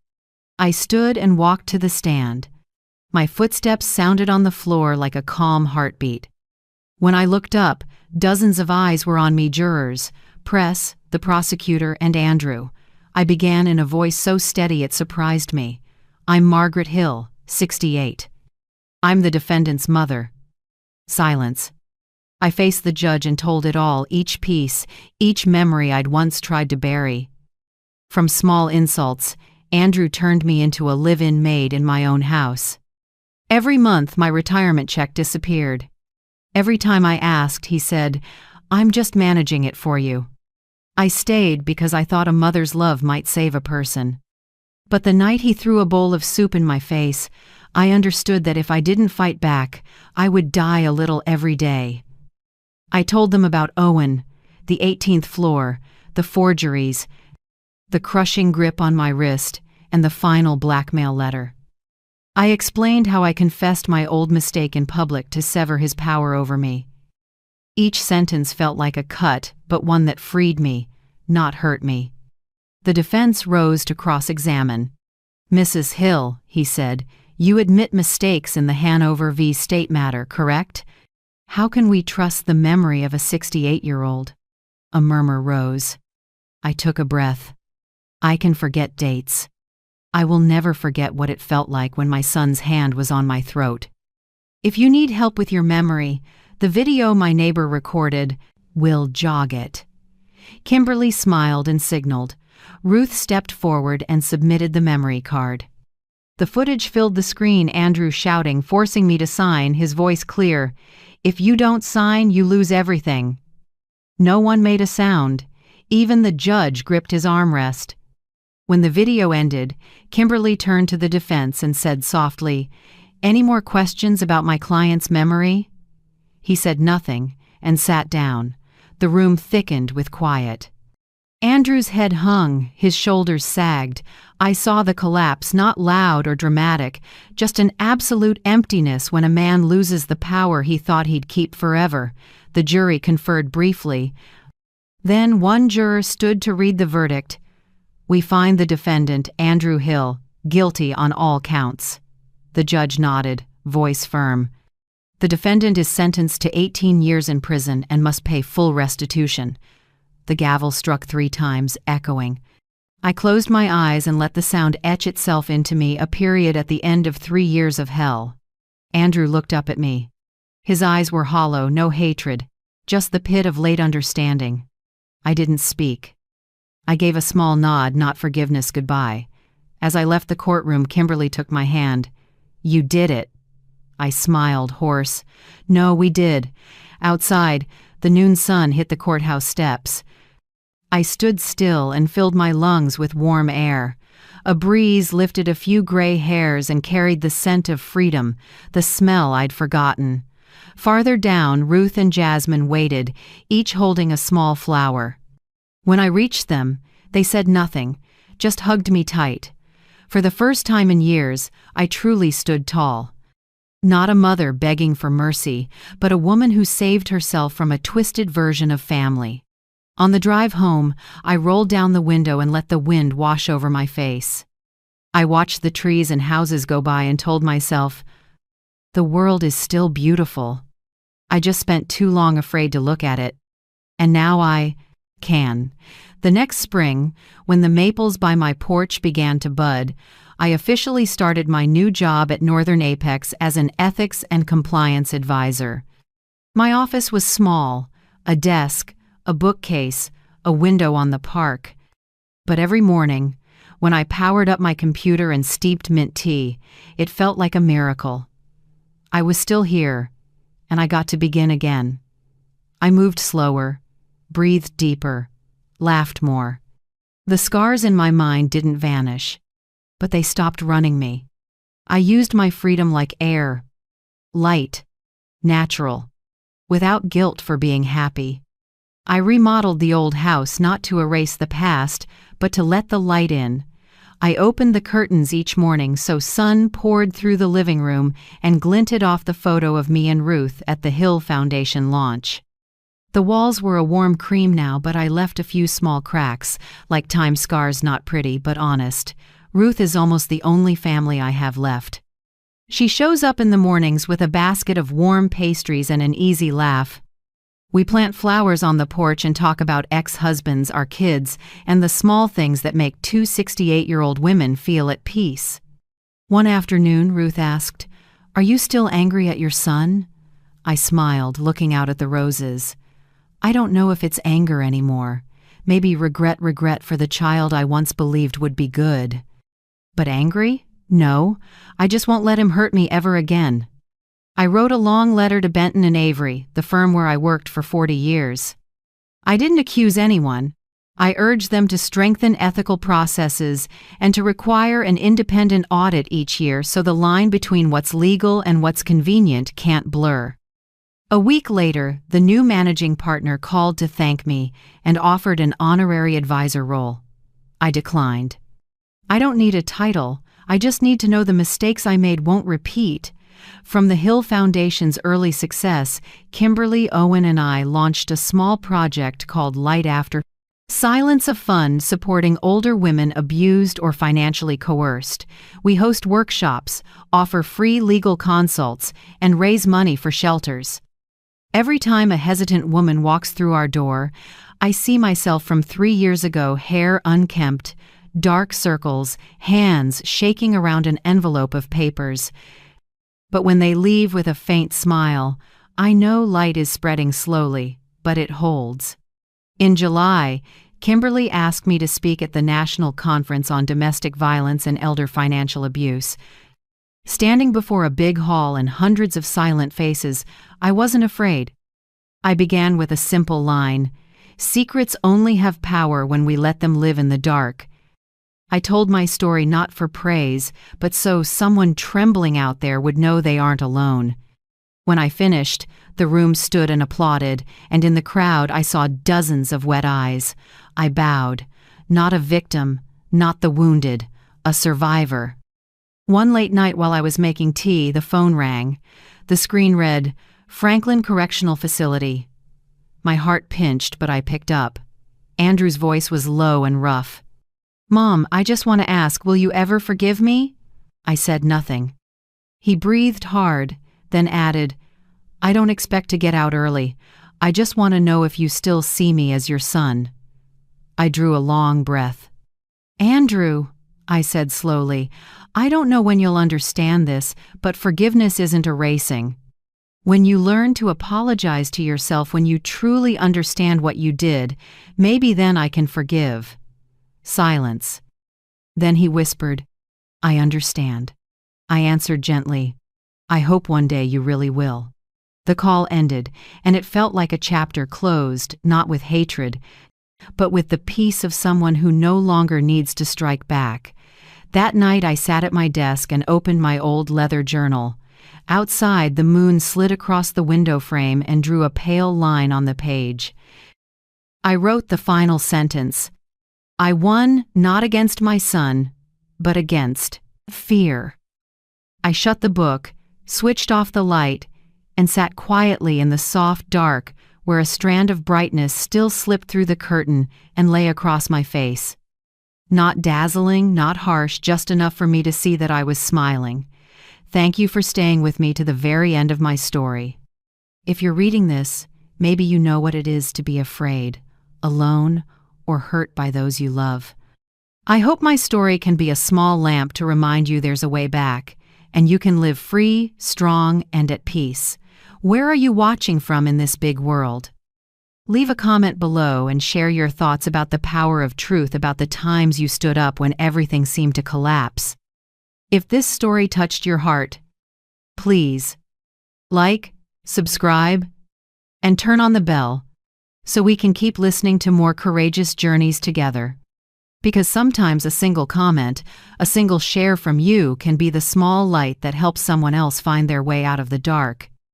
Speaker 1: I stood and walked to the stand. My footsteps sounded on the floor like a calm heartbeat. When I looked up, dozens of eyes were on me, jurors, press, the prosecutor, and Andrew. I began in a voice so steady it surprised me. "I'm Margaret Hill, 68. I'm the defendant's mother." Silence. I faced the judge and told it all, each piece, each memory I'd once tried to bury. From small insults, Andrew turned me into a live-in maid in my own house. Every month, my retirement check disappeared. Every time I asked, he said, "I'm just managing it for you." I stayed because I thought a mother's love might save a person. But the night he threw a bowl of soup in my face, I understood that if I didn't fight back, I would die a little every day. I told them about Owen, the 18th floor, the forgeries, the crushing grip on my wrist, and the final blackmail letter. I explained how I confessed my old mistake in public to sever his power over me. Each sentence felt like a cut, but one that freed me, not hurt me. The defense rose to cross-examine. "Mrs. Hill," he said, "you admit mistakes in the Hanover v. State matter, correct? How can we trust the memory of a 68-year-old? A murmur rose. I took a breath. I can forget dates. I will never forget what it felt like when my son's hand was on my throat. If you need help with your memory, the video my neighbor recorded will jog it. Kimberly smiled and signaled. Ruth stepped forward and submitted the memory card. The footage filled the screen, Andrew shouting, forcing me to sign, his voice clear. "If you don't sign, you lose everything." No one made a sound. Even the judge gripped his armrest. When the video ended, Kimberly turned to the defense and said softly, "Any more questions about my client's memory?" He said nothing and sat down. The room thickened with quiet. Andrew's head hung, his shoulders sagged. I saw the collapse, not loud or dramatic, just an absolute emptiness when a man loses the power he thought he'd keep forever. The jury conferred briefly. Then one juror stood to read the verdict. "We find the defendant, Andrew Hill, guilty on all counts." The judge nodded, voice firm. "The defendant is sentenced to 18 years in prison and must pay full restitution." The gavel struck 3 times, echoing. I closed my eyes and let the sound etch itself into me, a period at the end of 3 years of hell. Andrew looked up at me. His eyes were hollow, no hatred, just the pit of late understanding. I didn't speak. I gave a small nod, not forgiveness, goodbye. As I left the courtroom, Kimberly took my hand. "You did it." I smiled, hoarse. "No, we did." Outside, the noon sun hit the courthouse steps. I stood still and filled my lungs with warm air. A breeze lifted a few gray hairs and carried the scent of freedom, the smell I'd forgotten. Farther down, Ruth and Jasmine waited, each holding a small flower. When I reached them, they said nothing, just hugged me tight. For the first time in years, I truly stood tall. Not a mother begging for mercy, but a woman who saved herself from a twisted version of family. On the drive home, I rolled down the window and let the wind wash over my face. I watched the trees and houses go by and told myself, the world is still beautiful. I just spent too long afraid to look at it. And now I can. The next spring, when the maples by my porch began to bud, I officially started my new job at Northern Apex as an ethics and compliance advisor. My office was small, a desk, a bookcase, a window on the park. But every morning, When I powered up my computer and steeped mint tea, it felt like a miracle. I was still here, and I got to begin again. I moved slower, breathed deeper, laughed more. The scars in my mind didn't vanish, but they stopped running me. I used my freedom like air, light, natural, without guilt for being happy. I remodeled the old house not to erase the past, but to let the light in. I opened the curtains each morning so sun poured through the living room and glinted off the photo of me and Ruth at the Hill Foundation launch. The walls were a warm cream now, but I left a few small cracks, like time scars, not pretty but honest. Ruth is almost the only family I have left. She shows up in the mornings with a basket of warm pastries and an easy laugh. We plant flowers on the porch and talk about ex-husbands, our kids, and the small things that make two 68-year-old women feel at peace. One afternoon, Ruth asked, "Are you still angry at your son?" I smiled, looking out at the roses. I don't know if it's anger anymore. Maybe regret for the child I once believed would be good. But angry? No, I just won't let him hurt me ever again. I wrote a long letter to Benton and Avery, the firm where I worked for 40 years. I didn't accuse anyone. I urged them to strengthen ethical processes and to require an independent audit each year so the line between what's legal and what's convenient can't blur. A week later, the new managing partner called to thank me and offered an honorary advisor role. I declined. I don't need a title, I just need to know the mistakes I made won't repeat. From the Hill Foundation's early success, Kimberly, Owen, and I launched a small project called Light After Silence, a fund supporting older women abused or financially coerced. We host workshops, offer free legal consults, and raise money for shelters. Every time a hesitant woman walks through our door, I see myself from 3 years ago, hair unkempt, dark circles, hands shaking around an envelope of papers. But when they leave with a faint smile, I know light is spreading slowly, but it holds. In July, Kimberly asked me to speak at the National Conference on Domestic Violence and Elder Financial Abuse. Standing before a big hall and hundreds of silent faces, I wasn't afraid. I began with a simple line: "Secrets only have power when we let them live in the dark." I told my story not for praise, but so someone trembling out there would know they aren't alone. When I finished, the room stood and applauded, and in the crowd I saw dozens of wet eyes. I bowed. Not a victim, not the wounded, a survivor. One late night while I was making tea, the phone rang. The screen read, "Franklin Correctional Facility." My heart pinched, but I picked up. Andrew's voice was low and rough. "Mom, I just want to ask, will you ever forgive me?" I said nothing. He breathed hard, then added, "I don't expect to get out early. I just want to know if you still see me as your son." I drew a long breath. "Andrew," I said slowly, "I don't know when you'll understand this, but forgiveness isn't erasing. When you learn to apologize to yourself, when you truly understand what you did, maybe then I can forgive." Silence. Then he whispered, "I understand." I answered gently, "I hope one day you really will." The call ended, and it felt like a chapter closed, not with hatred, but with the peace of someone who no longer needs to strike back. That night I sat at my desk and opened my old leather journal. Outside, the moon slid across the window frame and drew a pale line on the page. I wrote the final sentence. I won not against my son, but against fear. I shut the book, switched off the light, and sat quietly in the soft dark where a strand of brightness still slipped through the curtain and lay across my face. Not dazzling, not harsh, just enough for me to see that I was smiling. Thank you for staying with me to the very end of my story. If you're reading this, maybe you know what it is to be afraid, alone, or hurt by those you love. I hope my story can be a small lamp to remind you there's a way back, and you can live free, strong, and at peace. Where are you watching from in this big world? Leave a comment below and share your thoughts about the power of truth, about the times you stood up when everything seemed to collapse. If this story touched your heart, please like, subscribe, and turn on the bell so we can keep listening to more courageous journeys together. Because sometimes a single comment, a single share from you can be the small light that helps someone else find their way out of the dark.